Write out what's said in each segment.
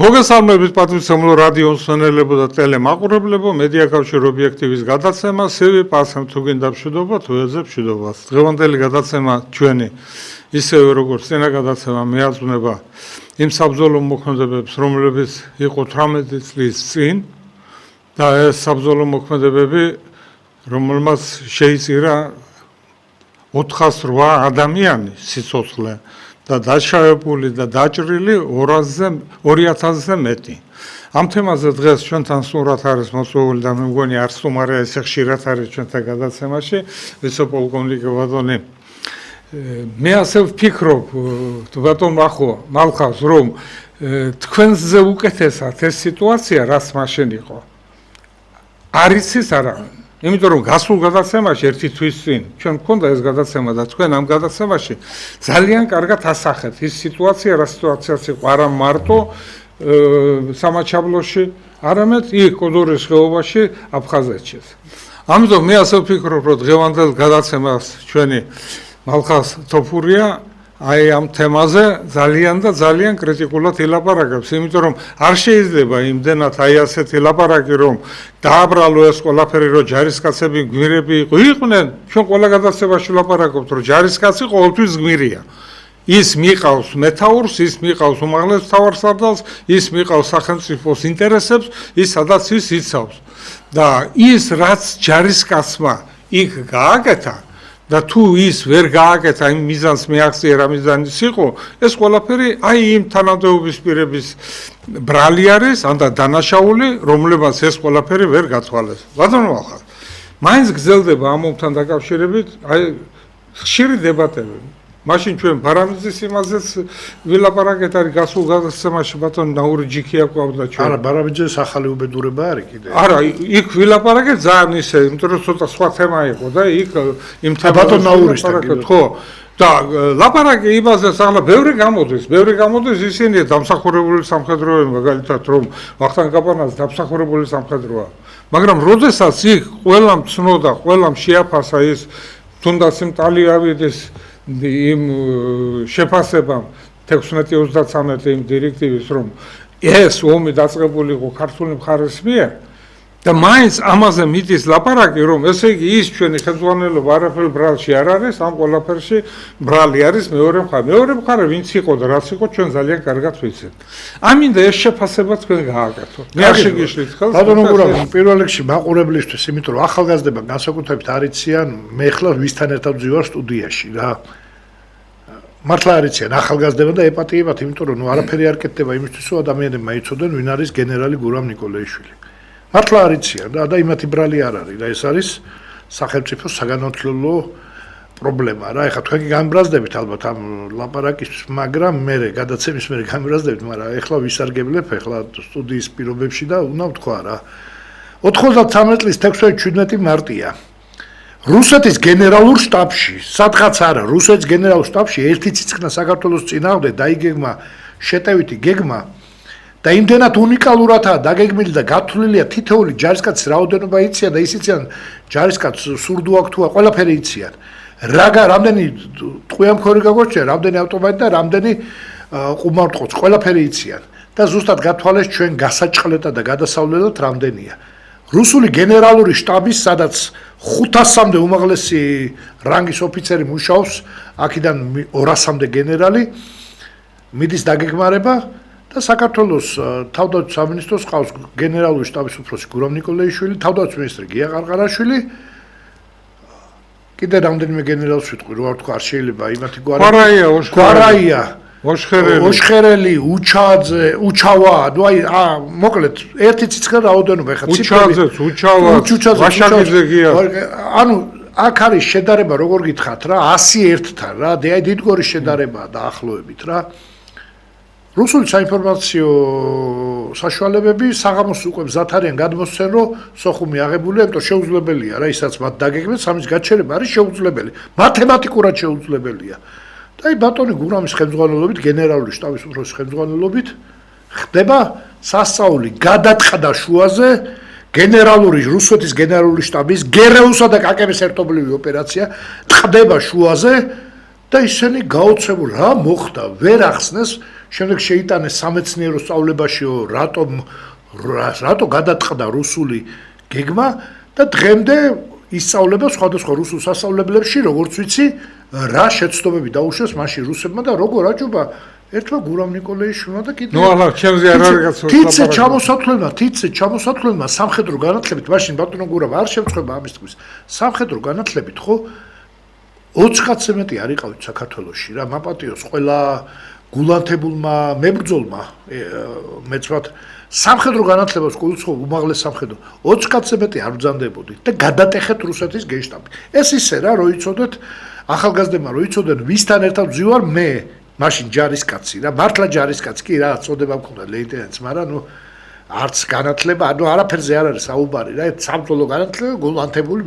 მოგესალმებით პატრიცემლო რადიოს მსმენელებო და ტელემაყურებლებო, მედია კავშირ ობიექტივის გადაცემა სივი პასემ თუ გინდა მშვიდობა თუ ეძებ მშვიდობას. დღევანდელი გადაცემა ჩვენი ისევე როგორც წინა გადაცემა მეაძღვნება იმ საბრძოლო მოქმედებებს, რომლებიც იყო 18 წლის წინ და ეს საბრძოლო მოქმედებები, რომელმაც შეიწირა 408 ადამიანი სიცოცხლე და დაშავებული და დაჭრილი 2000-ზე მეტი. ამ თემაზე დღეს ჩვენთან სურათ არის მოწვეული და მე მგონი არც თუმარე ესე ხშირად არის ჩვენთან გადაცემაში, ვიცე-პოლკოვნიკი ბატონი. მე ასე ვფიქრობ, ბატონ მალხას, რომ თქვენზე უკეთესად ეს სიტუაცია რაც მაშინ იყო. არ იცის არა. იმიტომ რომ გასულ გადაცემაში ერთი თვის წინ ჩვენ მქონდა ეს გადაცემა და თქვენ ამ გადაცემაში ძალიან კარგად ასახეთ ის სიტუაცია, რა სიტუაციაც იყო არა მარტო სამაჩაბლოში, არამედ იქ კოდორის ხეობაში, აფხაზეთშიც. ამიტომ მე ასე ვფიქრობ, რომ დღევანდელ გადაცემას ჩვენი მალხას თოფურია აი ამ თემაზე ძალიან კრიტიკულად ილაპარაკებს, იმიტომ რომ არ შეიძლება იმდენად აი ასეთი ლაპარაკი, რომ დააბრალო ეს ყველაფერი, რომ ჯარისკაცები გმირები იყვნენ, ჩვენ ყველა გადაცემაში ლაპარაკობთ, რომ ჯარისკაცი ყოველთვის გმირია. ის მიყავს მეთაურს, ის მიყავს უმაღლეს მთავარსარდალს, ის მიყავს სახელმწიფოს ინტერესებს, ის სადაც ის იცავს. და ის რაც ჯარისკაცმა იქ გააკეთა და თუ ის ვერ გააკეთა იმ მიზანს მიაღწია რა მიზანის იყო, ეს ყველაფერი აი იმ თანამდებობის პირების ბრალი არის, ან და დანაშაული, რომლებაც ეს ყველაფერი ვერ გათვალეს. ბატონო მალხა, მაინც გრძელდება ამ ომთან დაკავშირებით აი ხშირი დებატები. მაშინ ჩვენ ბარამიძის იმაზეც ვილაპარაკეთ, არის გასულ გადაცემაში ბატონ ნაური ჯიქია ყავდა ჩვენ. არა, ბარამიძის ახალი უბედურება არის კიდე. არა, იქ ვილაპარაკეთ ძალიან ისე, იმიტომ რომ ცოტა სხვა თემა იყო და იქ იმ თემაზე ბატონ ნაურის ხო. და ლაპარაკი იმაზეც ახლა ბევრი გამოდის ისინი დამსახურებული სამხედროები, მაგალითად რომ ვახტანგ კაპანაძე დამსახურებული სამხედროა. მაგრამ როდესაც იქ ყველამ ცნოდა, ყველამ შეაფასა ის თუნდაც იმ ტალიავიდის იმ შეფასებამ 16-33 იმ დირექტივის, რომ ეს ომი დაწყებული იყო ქართული მხარის მიერ და მაინც ამაზე მიდის ლაპარაკი, რომ ესე იგი ის ჩვენი ხელმძღვანელობა არაფერ ბრალში არ არის, ამ ყველაფერში ბრალი არის მეორე მხარე. მეორე მხარე ვინც იყო და რაც იყო, ჩვენ ძალიან კარგად ვიცით. ამინდა ეს შეფასება თქვენ გააკეთოთ. მე არ შეგიშლით ხელს. ბატონო გურავი, პირველ რიგში მაყურებლისთვის, იმიტომ რომ ახალგაზრდება განსაკუთრებით არ იციან, მე ხლა ვისთან ერთად ვზივარ სტუდიაში რა. მართლა არ იციან ახალგაზრდება და ეპატიებათ, იმიტომ რომ არაფერი არ კეთდება იმისთვის, რომ ადამიანებმა იცოდნენ, ვინ არის გენერალი გურამ ნიკოლაიშვილი. მართლა არ იციან და იმათი ბრალი არ არის და ეს არის სახელმწიფოს საგანმანათლებლო პრობლემა რა. ეხლა თქვენ გამბრაზდებით ალბათ ამ ლაპარაკისთვის, მაგრამ მე გადაცემის მერე გამბრაზდებით, მაგრამ ეხლა ვისარგებლებ ეხლა სტუდიის პირობებში და უნდა ვთქვა რა. 93 წლის 16-17 მარტია რუსეთის გენერალურ შტაბში, სადღაც არა, რუსეთის გენერალურ შტაბში ერთი ციცქნა საქართველოს წინააღმდეგ დაიგეგმა შეტევითი გეგმა და იმდენად უნიკალურადაა დაგეგმილი და გათვლილია თითოეული ჯარისკაცის რაოდენობა იციან და ის იციან ჯარისკაცს სურდუ აქვს თუ ყველაფერი იციან. რამდენი ტყვიამქორი გაგორჩა, რამდენი ავტომატი და რამდენი ყუმარტყოც ყველაფერი იციან და ზუსტად გათვალეს ჩვენ გასაჭყლეტად და გადასავლელად რამდენია. რუსული გენერალური შტაბის, სადაც 500-მდე უმაღლესი რანგის ოფიცერი მუშაობს, აქედან 200-მდე გენერალი მიდის დაგეგმარება და საქართველოს თავდაცვის სამინისტროს ყავს გენერალური შტაბის უფროსი გურამ ნიკოლაიშვილი, თავდაცვის მინისტრი გია ყარყარაშვილი, კიდე რამდენიმე გენერალს ვიტყვი, რო არ თქვა, არ შეიძლება იმათი გვარაია, ოშხერელი, უჩავა, აი მოკლედ ერთი ციცქნა რაოდენობა ეხა ციფრები ვაშაკიძე გია. ანუ აქ არის შედარება, როგორ გითხრათ რა, 101-თან რა, დიდგორის შედარებაა დაახლოებით რა. რუსული საინფორმაციო საშუალებები საღამოს უკვე მზად არიან გადმოსცენ, რომ სოხუმი აღებულია, იმიტომ შეუძლებელია რა, ისაც მათ დაგეგმეთ, სამის გაჩერება არის შეუძლებელი, მათემატიკურად შეუძლებელია. და აი ბატონი გურამის ხელმძღვანელობით, გენერალური შტაბის უფროსის ხელმძღვანელობით ხდება სასწაული გადაწყდა შუაზე რუსეთის გენერალური შტაბის გერეუსა და კაკების ერთობლივი ოპერაცია ხდება შუაზე და ისინი გაოცებულ რა მოხდა, ვერ ახსნეს შემდეგ შეიტანეს სამეცნიერო სწავლებაშიო, რატო გადაწყდა რუსული გეგმა და დღემდე ისწავლება სხვადასხვა რუსულ სასწავლებლებში, როგორც ვიცი, რა შეცდომები დაუშვეს მაშინ რუსებმა და როგორ აჯობა ერთმა გურამ ნიკოლაიშვილმა და კიდე ჩემზე არ არის გაცნობა. თითზე ჩამოსათვლელმა სამხედრო განათლებით, მაშინ ბატონო გურამ არ შემწყვება ამის თქმის. სამხედრო განათლებით ხო 20 კაცზე მეტი არ იყავით საქართველოში რა, მაპატიოს ყველა გულანთებულმა მებრძოლმა მეც ვთქვათ სამხედრო განათლებას გულისხმობ უმაღლეს სამხედრო 20 კაცზე მეტი არ ბრძანდებოდით და გადატეხეთ რუსეთის გენშტაბი. ეს ისე რა, რო იცოდეთ ახალგაზრდებმა რო იცოდნენ ვისთან ერთად ვზივარ მე მაშინ ჯარისკაცი რა, მართლა ჯარისკაცი კი რა, წოდება მქონდა ლეიტენანტს, მაგრამ ნუ არც განათლება, ანუ არაფერზე არ არის საუბარი რა, საბრძოლო განათლება გულანთებული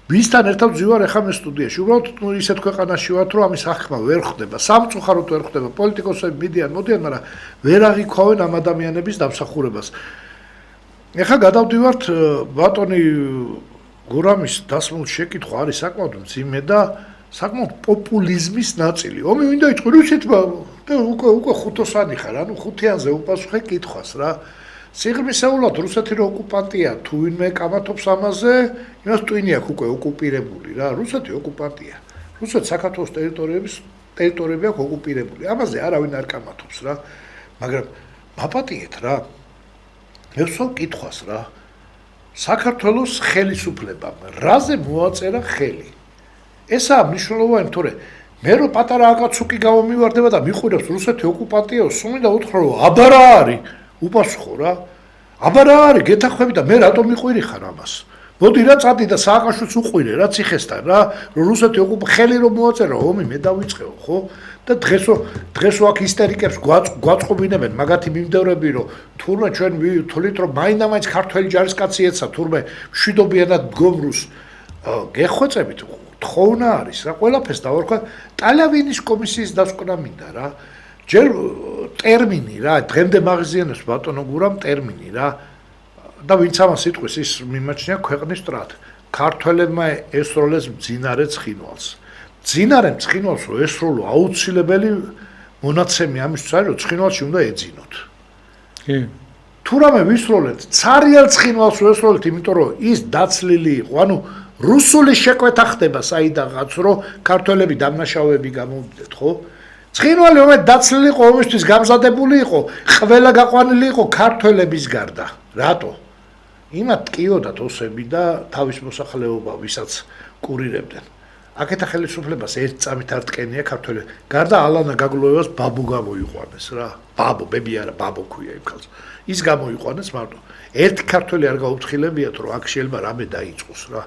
ვისთან ერთად ვზივარ ახლა მე სტუდიაში. უბრალოდ ნუ ისეთ ქვეყანაში ვართ, რომ ამის აღქმა ვერ ხდება. სამწუხაროდ ვერ ხდება. პოლიტიკოსები მიდიან, მოდიან, მაგრამ ვერ აღიქვავენ ამ ადამიანების დამსახურებას. ახლა გადავდივართ ბატონი გურამის დასმულ შეკითხვა არის საკმაოდ მძიმე და საკმაოდ პოპულიზმის ნაწილი. ომი მინდა იტყვი რუსეთმა და უკვე ხუთოსანი ხარ, ანუ ხუთიანზე უპასუხე კითხვას რა. სიღრმისეულად რუსეთი რო ოკუპანტია, თუ ვინმე კამათობს ამაზე, იმას ტვინი აქვს უკვე ოკუპირებული რა. რუსეთი ოკუპანტია. რუსეთ საქართველოს ტერიტორიები აქვს ოკუპირებული. ამაზე არავინ არ კამათობს რა. მაგრამ მაპატიეთ რა. მე ვსვამ კითხვას რა. საქართველოს ხელისუფლებამ რაზე მოაწერა ხელი? ესაა მნიშვნელოვანი, თორე მე რო პატარა აკაცუკი გამომივარდება და მიყვირებს რუსეთი ოკუპანტიაო, სულ უთხრა რომ აბა რა არის? უპასუხო რა. აბა რა არის? გეთახვები და მე რატომ მიყვირი ხარ ამას? მოდი რა წადი და სააკაშვილს უყვირე რა ციხესთან რა, რომ რუსეთი ხელი რომ მოაწერა, ომი მე დავიწყეო, ხო? და დღესო აქ ისტერიკებს გვაწყობინებენ მაგათი მიმდევრები, რომ თურმე ჩვენ თვლით რომ მაინდა-მაინც ქართველი ჯარისკაცი ეცა, თურმე მშვიდობიანად მდგომრუს გეხვეწებით, თხოვნა არის რა, ყველაფერს დავარქვა. ტალავინის კომისიის დასკვნა მინდა რა. ჯერ ტერმინი რა, დღემდე მაღაზიანებს ბატონო გურამ ტერმინი რა. და ვინც ამას იტყვის, ის მიმაჩნია ქვეყნის სტრატ. ქართველებმა ესროლეს მძინარე ცხინვალს. მძინარე ცხინვალს რო ესროლო აუცილებელი მონაცემი ამისთვის არის, რომ ცხინვალში უნდა ეძინოთ. კი. თუ რამე ვისროლეთ, ცარიელ ცხინვალს რო ესროლეთ, იმიტომ რომ ის დაცლილი იყო, ანუ რუსული შეკვეთა ხდება საიდანღაც, რომ ქართველები დამნაშავეები გამოვიდნენ, ხო? ცხინვალი ომეთ დაცლილი იყო, ომისთვის გამზადებული იყო, ყველა გაყვანილი იყო ქართველების გარდა. რატო? იმათ ტკიოდათ ოსები და თავის მოსახლეობა, ვისაც კურირებდნენ. აქეთა ხელისუფლებას ერთ წამით არ ტკენია ქართველები. გარდა ალანა გაგლოევას ბაბუ გამოიყვანეს რა. ბაბო, ბები არა, ბაბო ქვია იმ ქალს. ის გამოიყვანეს მარტო. ერთი ქართველი არ გაუფრთხილებიათ, რომ აქ შეიძლება რამე დაიწყოს რა.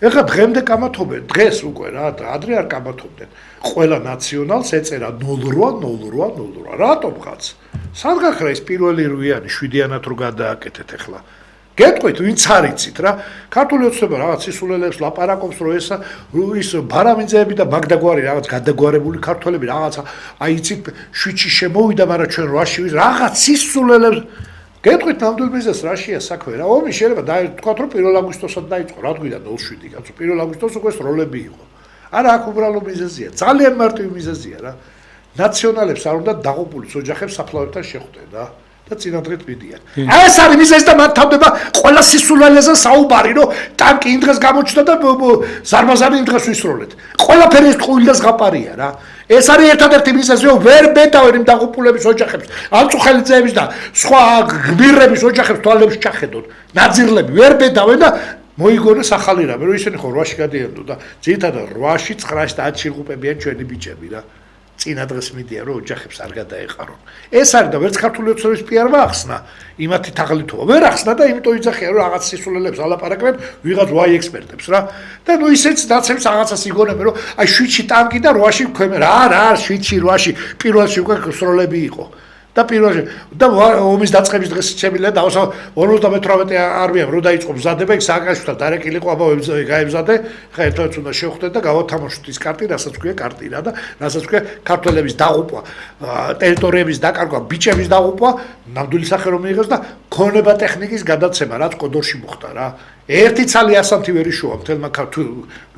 ეხლა დღემდე კამათობენ, დღეს უკვე რა, ადრე არ კამათობდნენ. ყველა ნაციონალს ეწერა 080808. რატომ ხაც? სად გაქრა ის პირველი რვიანი 7-იანად რო გადააკეთეთ ეხლა? გეტყვით, ვინც არ იცით რა. ქართული ოცნება რაღაც სისულელებს ლაპარაკობს, რომ ის ბარამინძეები და მაგდაგვარი რაღაც გადაგვარებული ქართველები რაღაცა, აი იცით, შვიდში შემოვიდა, მაგრამ ჩვენ რვაში რაღაც სისულელებს გეტყვით ნამდვილ მიზეზს რაშია საქმე რა. ომი შეიძლება თქვათ რომ 1 აგვისტოსად დაიწყო, რა თქვი და 07 კაცო 1 აგვისტოს უკვე სროლები იყო. არა, აქ უბრალო მიზეზია, ძალიან მარტივი მიზეზია რა. ნაციონალებს არ უნდა დაღუპულის ოჯახებს საფლავებთან შეხვდნენ რა და წინადღეთ მიდიან. ეს არის მიზეზი და მათ თავდება ყველა სისულელეზე საუბარი, რომ ტანკი იმ დღეს გამოჩნდა და ზარმაზარი იმ დღეს ვისროლეთ. ყველაფერი ეს ტყუილი და ზღაპარია რა. ეს არის ერთადერთი მიზეზი, რომ ვერ ბედავენ იმ დაღუპულების ოჯახებს, ამწუხელი ძეების და სხვა გმირების ოჯახებს თვალებს ჩახედონ. ნაძირლები ვერ ბედავენ და მოიგონეს ახალი რამე, რომ ისინი ხო 8-ში გადიერთო და ძირითადად 8-ში 9-ში და 10-ში იღუპებიან ჩვენი ბიჭები რა. წინა დღეს მიდიან, რომ ოჯახებს არ გადაეყარონ. ეს არის და ვერც ქართული ოცნების პი არ ვახსნა, იმათი თაღლითობა ვერ ახსნა და იმიტომ იძახია, რომ რაღაც სისულელებს ალაპარაკებენ ვიღაც ვაი ექსპერტებს რა. და ნუ ისეც დაცემს რაღაცას იგონებენ, რომ აი 7-ში ტანკი და 8-ში ქვემე რა 7-ში 8-ში პირველში უკვე სროლები იყო. და პირველში და ომის დაწყების დღეს შემიძლია დავსვა 58 არმიამ რო დაიწყო მზადება, იქ სააკაშვილთან დარეკილი იყო, აბა გაემზადე, ხა ერთადაც უნდა შევხვდეთ და გავათამაშოთ ის კარტი, რასაც ქვია კარტი რა და რასაც ქვია ქართველების დაღუპვა, ტერიტორიების დაკარგვა, ბიჭების დაღუპვა, ნამდვილი სახე რომ მიიღოს და ქონება ტექნიკის გადაცემა რაც კოდორში მოხდა რა ერთი ცალი ასანთი ვერ იშოვა მთელმა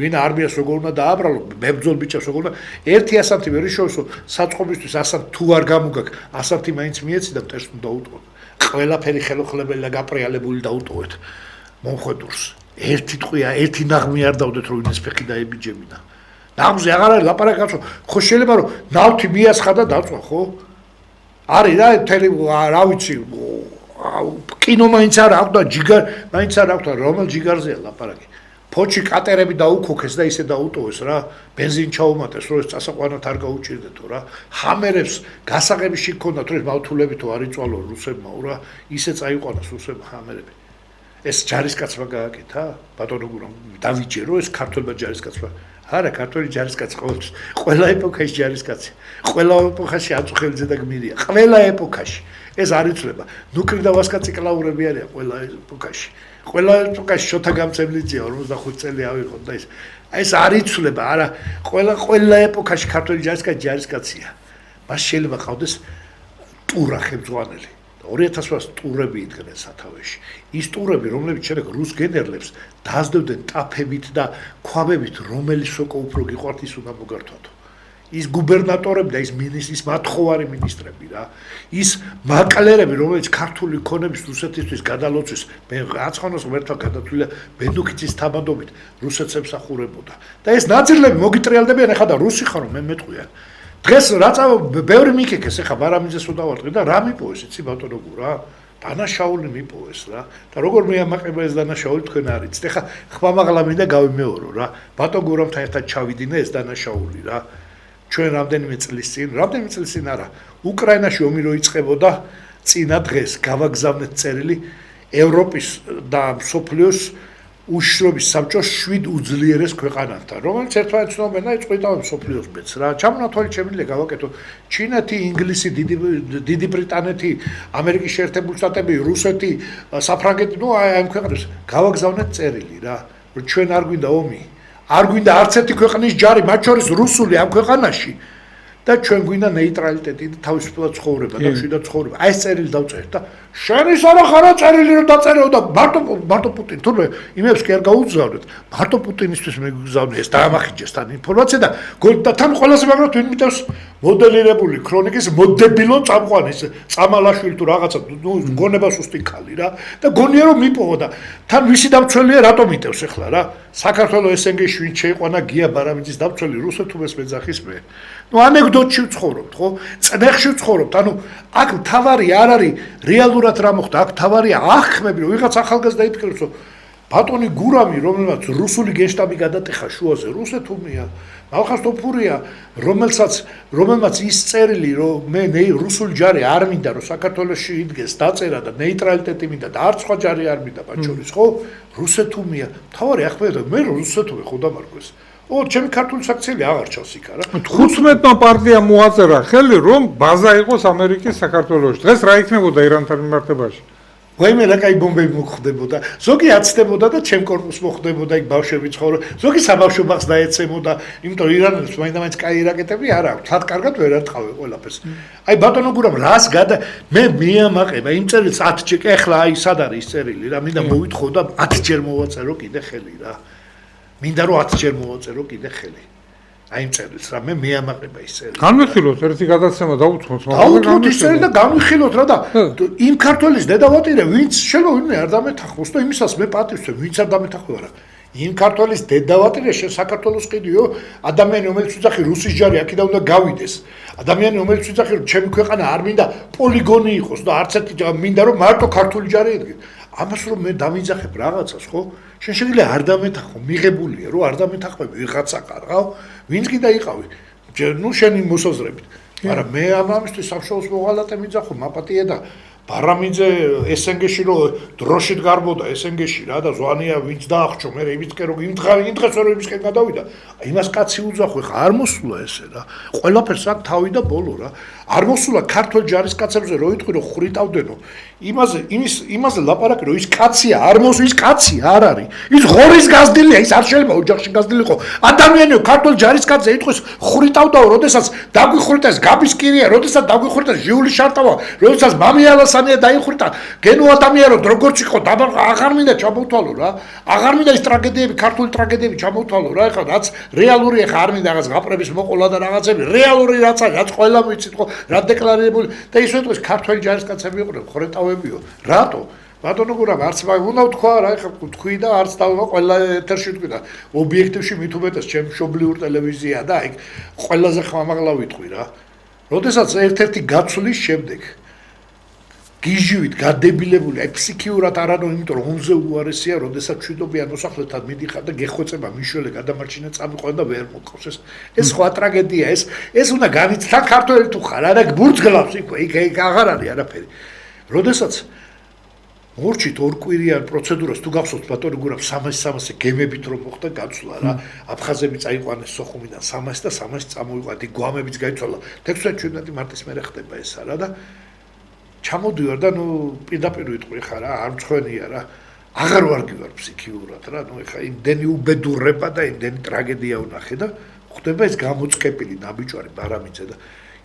ვინ არმიას როგორ უნდა დააბრალო მებრძოლ ბიჭებს როგორ უნდა ერთი ასანთი ვერ იშოვსო საწყობისთვის ასანთი თუ არ გამოგაკ ასანთი მაინც მიეცი და მტერს უნდა დაუტყოთ ყველაფერი ხელოხლებელი და გაპრიალებული დაუტოვეთ მომხედურს ერთი ტყვია ერთი ნაღმი არ დავდეთ რომ ინეს ფეხი დაებიჯებინა ნაღმზე აღარ არის ლაპარაკი ხო შეიძლება რომ ნავთი მიასხა და დაწვა ხო არის რა მთელი რა ვიცი კინო მაინც არ აქვს და ჯიგარ მაინც არ აქვს რომელ ჯიგარზეა ლაპარაკი ფოჩი კატერები დაუქოქეს და ისე დაუტოვეს რა ბენზინ ჩაუმატეს რომ ეს წასაყვანად არ გაუჭირდეთო რა ჰამერებს გასაღები შექონდათ რომ მავთულებითო არ იწვალო რუსებმა რა ისე წაიყვანეს რუსებმა ჰამერები ეს ჯარისკაცმა გააკეთა ბატონო გურამ დავიჯერო ეს ქართველმა ჯარისკაცმა არა ქართველი ჯარისკაცი ყველა ეპოქაში ჯარისკაცი ყველა ეპოქაში აწუხელიძე და გმირია ყველა ეპოქაში ეს არ იცლება ნუკრი და ვასკაცი კლაურები არიან ყველა ეპოქაში ყველა ეპოქაში შოთა გამწევლიძეა 45 წელი ავიღოთ და ეს არ იცლება არა ყველა ეპოქაში ქართველი ჯარისკაცია მას შეიძლება ყავდეს ტურა ხელმძღვანელი 2000 ტურები იდგნენ სათავეში ის ტურები რომლებიც შემდეგ რუს გენერლებს დაასდევდნენ ტაფებით და ქვაბებით რომელი სოკო უფრო გიყვართ ის უნდა მოგართვათო ის გუბერნატორები და ის მინისტრის მათხოვარი მინისტრები რა ის მაკლერები რომელიც ქართული ქონების რუსეთისთვის გადალოცვის მე აცხონოს ღმერთთან გადათვლილი ბენდუქიცის თამადობით რუსეთს ემსახურებოდა და ეს ნაძილები მოგიტრიალდებიან ეხლა და რუსი ხარო მე მეტყვია დღეს რაცა ბევრი მიკეკეს ეხლა ბარამიძეს უდავარტყი და რა მიპოვეს იცი ბატონო გურა დანაშაული მიპოვეს რა და როგორ მეამაყება ეს დანაშაული თქვენ არიცით ეხლა ხმამაღლა მინდა გავიმეორო რა ბატონ გურამთან ერთად ჩავიდინე ეს დანაშაული რა ჩვენ რამდენიმე წლის წინ არა უკრაინაში ომი რო იწყებოდა წინა დღეს გავაგზავნეთ წერილი ევროპის და მსოფლიოს უშრობის საბჭოს 7 უძლიერეს ქვეყანასთან რომელიც ერთმანეთს ცნობენ და იწყვეტა მსოფლიოს მეც რა ჩამონათვალი შემიძლია გავაკეთო ჩინეთი ინგლისი დიდი ბრიტანეთი ამერიკის შეერთებული შტატები რუსეთი საფრანგეთი ნუ აი ამ ქვეყნებს გავაგზავნეთ წერილი რა რომ ჩვენ არ გვინდა ომი არ გვინდა არც ერთი ქვეყნის ჯარი მათ შორის რუსული ამ ქვეყანაში და ჩვენ გვინდა ნეიტრალიტეტი და თავისუფლად ცხოვრება და მშვიდად ცხოვრება აი ეს წერილი დავწერეთ და შენ ის არა ხარა წერილი რომ დაწერეო და მარტო პუტინ თურმე იმებს კი არ გაუგზავნეთ მარტო პუტინისთვის მეგზავნე ეს დაამახიჯეს თან ინფორმაცია და თან ყველაზე მაგრად ვინ მიტევს მოდელირებული ქრონიკის მოდებილო წამყვანის წამალაშვილი თუ რაღაცა ნუ გონება სუსტი ქალი რა და გონია რომ მიპოვა და თან ვისი დამცველია რატომ მიტევს ახლა რა საქართველოს ესენგეში ვინ შეიყვანა გია ბარამიძის დამცველი რუსეთუბეს მეძახის მე ნუ ანეკდოტში ვცხოვრობთ ხო წნეხში ვცხოვრობთ ანუ აქ თავარი არ არის რეალურად რა მოხდა აქ თავარია ახმები რომ ვიღაც ახალგაზრდა იფიქრებს რომ ბატონი გურამი რომელმაც რუსული გენშტაბი გადატეხა შუაზე რუსეთუმია მალხას ტოფურია რომელმაც ის წერილი რომ მე რუსული ჯარი არ მინდა რომ საქართველოში იდგეს დაწერა და ნეიტრალიტეტი მინდა და არც სხვა ჯარი არ მინდა მათ შორის ხო რუსეთუმია თავარი ახმები მე რუსეთუმი ხო დამარგვეს ჩემი ქართული საქციელი აღარ ჩავს იქ არა 15-მა პარტიამ მოაწერა ხელი რომ ბაზა იყოს ამერიკის საქართველოში დღეს რა იქნებოდა ირანთან მიმართებაში ვაიმე რა კაი ბომბები მოხდებოდა ზოგი აცდებოდა და ჩემ კორპუსს მოხდებოდა იქ ბავშვები ცხოვრობ ზოგი საბავშვო ბაღს დაეცემოდა იმიტომ ირანელებს მაინდა-მაინც კაი რაკეტები არ აქვს თად კარგად ვერ არტყავე ყველაფერს აი ბატონო გურამ რას მე მიამაყება იმ წერილს 10 ჯერ ეხლა აი სად არის ის წერილი რა მინდა მოვითხო და 10 ჯერ მოვაწერო კიდე ხელი რა მინდა რომ 10 ჯერ მოვაწერო კიდე ხელი აი იმ წერილს რა მე მეამაყება ის წერილი განვიხილოთ ერთი გადაცემა დაუთმოთ მაგრამ ის წერილი და განვიხილოთ რა და იმ ქართველის დედავატირე ვინც შეიძლება ვინმე არ დამეთახოს და იმისას მე პატივს ვცემ ვინც არ დამეთახო რა იმ ქართველის დედავატირე საქართველოს ყიდიო ადამიანი რომელიც უძახი რუსის ჯარი აქედან უნდა გავიდეს ადამიანი რომელიც უძახი რომ ჩემი ქვეყანა არ მინდა პოლიგონი იყოს და არც ერთი მინდა რომ მარტო ქართული ჯარი ედგეს ამას რომ მე დამიძახებ რაღაცას ხო შენ შეიძლება არ დამეთახო მიღებულია რომ არ დამეთახები ვიღაცა ყარყავ ვინც კიდე იყავი ნუ შენი მოსაზრებით მაგრამ მე ამისთვის სამშობლოს მოღალატე მიძახო მაპატია და ბარამიძე ესენგეში რომ დროშით გარბოდა ესენგეში რა და ზვანია ვინც დაახჭო მე იმისკენ რომ იმ დღეს რომ იმისკენ გადავიდა იმას კაცი უძახო ხა არ მოსულა ესე რა ყველაფერს აქ თავი და ბოლო რა არ მოსულა ქართულ ჯარისკაცებზე რო იტყვი რომ ხრიტავდენო იმაზე ლაპარაკი რომ ის კაცია არ მოსულ ის კაცი არ არის ის ღორის გაზდილია ის არ შეიძლება ოჯახში გაზდილიყო ადამიანიო ქართულ ჯარისკაცზე იტყვის ხრიტავდაო როდესაც დაგვიხვრიტეს გაბის კირია როდესაც დაგვიხვრიტეს ჟიული შარტავა როდესაც მამიალას სულთანია დაიხვრიტა გენო ადამიანად როგორც იყო აღარ მინდა ჩამოვთვალო რა აღარ მინდა ის ტრაგედიები ქართული ტრაგედიები ჩამოვთვალო რა ეხლა რაც რეალური ეხლა არ მინდა რაღაც გაპრების მოყოლა და რაღაცები რეალური რაც არის რაც ყველა ვიცით ხო რა დეკლარირებული და ისე თუ ქართველი ჯარისკაცები იყვნენ ხორეტავებიო რატო ბატონო გურამ არც უნდა ვთქვა რა ეხლა თქვი და არც დავა ყველა ეთერში თქვი და ობიექტივში მით უმეტეს ჩემ მშობლიურ ტელევიზია და აი ყველაზე ხმამაღლა ვიტყვი რა როდესაც ერთ-ერთი გაცვლის შემდეგ გიჟივით გადებილებული აი ფსიქიურად არანო იმიტომ რომ ომზე უარესია როდესაც ჩვიდობიან მოსახლეთან მიდიხარ და გეხვეწება მიშველე გადამარჩინა წამიყვან და ვერ მოყავს ეს სხვა ტრაგედია ეს უნდა განიცდა ქართველი თუ ხარ არა ბურთგლავს იქ აღარ არის არაფერი როდესაც მორჩით ორკვირიან პროცედურას თუ გახსოვთ ბატონო გურამ 300 გემებით რომ მოხდა გაცვლა რა აფხაზები წაიყვანეს სოხუმიდან 300 და 300 წამოიყვანეთ გვამებიც გაიცვალა 16-17 მარტის მერე ხდება ესა რა და ჩამოდივარ და ნუ პირდაპირ ვიტყვი ხა რა არ მწვენია რა აღარ ვარგივარ ფსიქიურად რა ნუ ეხა იმდენი უბედურება და იმდენი ტრაგედია ვნახე და ხდება ეს გამოწყებილი ნაბიჯვარი ბარამიძე და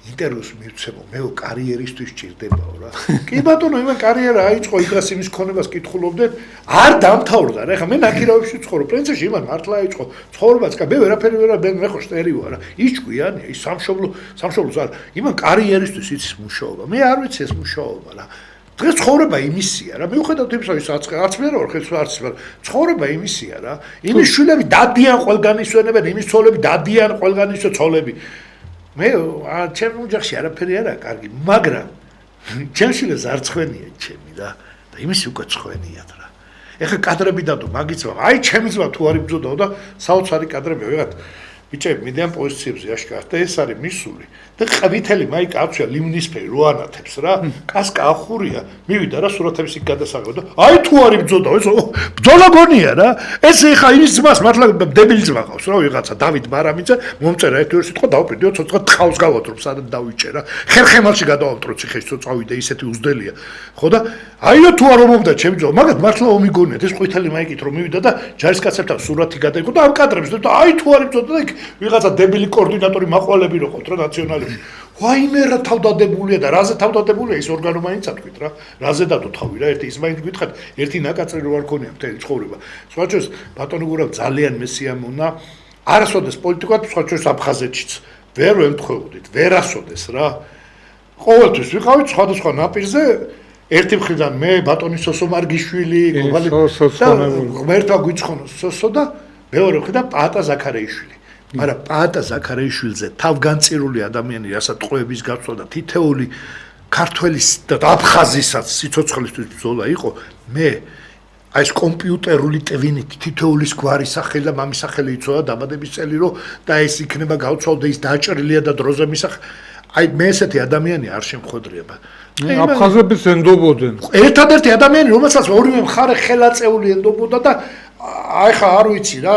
ინტერვიუს მივცემო მეო კარიერისთვის ჭირდებაო რა კი ბატონო იმან კარიერა აიწყო იგას იმის ქონებას კითხულობდნენ არ დამთავრდა რა ეხა მე ნაკირავებში ვცხოვრობ პრინციპში იმან მართლა აიწყო ცხოვრებაც კა მე ვერაფერი მე ხო შტერი ვარ რა იჭკვიანი ის სამშობლოს არ იმან კარიერისთვის იცის მუშაობა მე არ ვიცი ეს მუშაობა რა დღეს ცხოვრება იმისია რა მიუხედავად იმისა ის არც მე რა ვარ ხელს არც ვარ ცხოვრება იმისია რა იმის შვილები დადიან ყველგან ისვენებენ იმის ცოლები დადიან ყველგან ისო ცოლები მე ჩემ ოჯახში არაფერი არაა კარგი, მაგრამ ჩემშილეს არ ცხენია ჩემი რა და იმის უკვე ცხენიათ რა. ეხა კადრები დადო მაგის ძმა, აი ჩემი ძმა თუ არ იბრძოდაო და საოცარი კადრები ვიღათ ბიჭები მიდიან პოზიციებზე აშკარად და ეს არის მისული და ყვითელი მაიკა აქვს ლიმნისფერი რო ანათებს რა კასკა ახურია მივიდა რა სურათების იქ გადასაღებ და აი თუ არ იბრძოდაო ეს ბრძოლა გონია რა ეს ეხა იმის ძმას მართლა დებილი ძმა ყავს რა ვიღაცა დავით ბარამიძე მომწერა ერთ-ერთი სიტყვა დავპირდიო ცოცხლად ტყავს გავატრო სადაც დავიჭე რა ხერხემალში გადავამტრო ციხეში თუ წავიდე ისეთი უზდელია ხო და აიო თუ არ ომობდა ჩემი ძმა მაგათ მართლა ომი გონიათ ეს ყვითელი მაიკით რომ მივიდა და ჯარისკაცებთან სურათი გადაიღო და ამ კადრებს და აი თუ არ იბრძოდა და იქ ვიღაცა დებილი კოორდინატორი მაყვალები რო ყოფთ რა ნაციონალებში ვაიმე რა თავდადებულია და რაზე თავდადებულია ის ორგანო მაინც ათქვით რა რაზე დადო თავი რა ერთი ის მაინც გითხათ ერთი ნაკაწრი რო არ ქონია მთელი ცხოვრება სხვა შორის ბატონო გურამ ძალიან მესიამონა არასოდეს პოლიტიკად სხვა შორის აფხაზეთშიც ვერ ვემთხვეოდით ვერასოდეს რა ყოველთვის ვიყავით სხვადასხვა ნაპირზე ერთი მხრიდან მე ბატონი სოსო მარგიშვილი გობალი ღმერთმა გვიცხონო სოსო და მეორე მხრიდან პაატა ზაქარეიშვილი მაგრამ პაატა ზაქარეიშვილზე თავგანწირული ადამიანი რასაც ტყვეების გაცვლა და თითეული ქართველის და აფხაზისაც სიცოცხლისთვის ბრძოლა იყო მე აი ეს კომპიუტერული ტვინით თითოეულის გვარის სახელი და მამის სახელი იცოდა დაბადების წელი რო და ეს იქნება გავცვალდე ის დაჭრილია და დროზე მისახ აი მე ესეთი ადამიანი არ შემხვედრიება აფხაზების ენდობოდნენ ერთადერთი ადამიანი რომელსაც ორივე მხარე ხელაწეული ენდობოდა და აი ხა არ ვიცი რა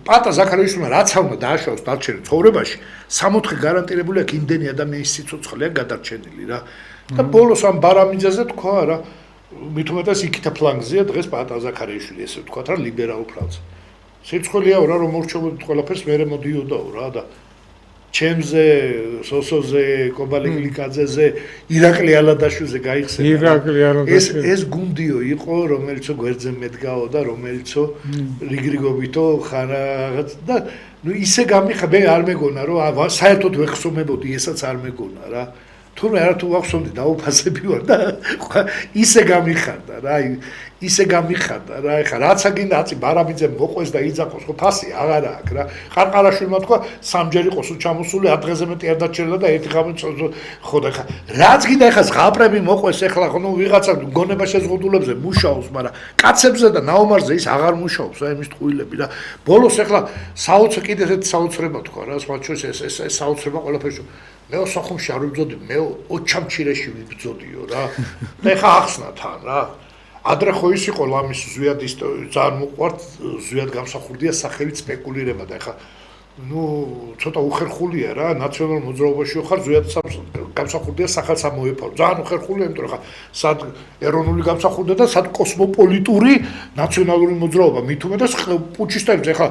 პატა ზაქარეიშვილმა რაც უნდა დააშავოს დარჩენილ ცხოვრებაში 64 გარანტირებული აქვს იმდენი ადამიანის სიცოცხლეა გადარჩენილი რა და ბოლოს ამ ბარამიძეზე თქვა რა მით უმეტეს იქითა ფლანგზეა დღეს პატა ზაქარეიშვილი ესე ვთქვა რა ლიბერალ ფრანს სიცხველია რა რომ მორჩებოდით ყველაფერს მერე მოდიოდაო რა და ჩემზე სოსოზე კობალე გლიკაძეზე ირაკლი ალადაშვილზე გაიხსენა ეს გუნდიო იყო რომელიცო გვერდზე მედგაო და რომელიცო რიგრიგობითო ხარაღაც და ნუ ისე გამიხა მე არ მეგონა რომ საერთოდ ვეხსომებოდი ესაც არ მეგონა რა თუმცა არა თუ ვახსოვდი დაუფასები ვარ და ისე გამიხარდა რა ისე გამიხარდა რა ეხა რაცა გინდა აწი ბარამიძე მოყვეს და იძახოს ხო ფასი აღარ აქვს რა ყარყარაშვილმა თქვა სამჯერ იყოს ჩამოსული 10 დღეზე მეტი არ დაჩერდა და ერთი ღამე ხო და ეხა რაც გინდა ეხა ზღაპრები მოყვეს ეხლა ხო ნუ ვიღაცა გონება შეზღუდულებზე მუშაობს მაგრამ კაცებზე და ნაომარზე ის აღარ მუშაობს რა იმის ტყუილები რა ბოლოს ეხლა საოცრ კიდევ ერთ საოცრება თქვა რა სხვა ჩვენს ეს საოცრება ყველაფერში მე სოხუმში არ ვიბრძოდი მე ოჩამჩირეში ვიბრძოდიო რა და ეხა ახსნა თან რა ადრე ხო ის იყო ლამის ზვიად ის ძალიან მოყვართ ზვიად გამსახურდია სახელით სპეკულირება და ეხა ცოტა უხერხულია რა, ნაციონალურ მოძრაობაში ხარ, ზუსტად გამსახურდია სახელმწიფო. ძალიან უხერხულია, იმიტომ რომ ხა სად ეროვნული გამსახურდია და სად კოსმოპოლიტური ნაციონალური მოძრაობა. მით უმეტეს პუჩისტებს ეხა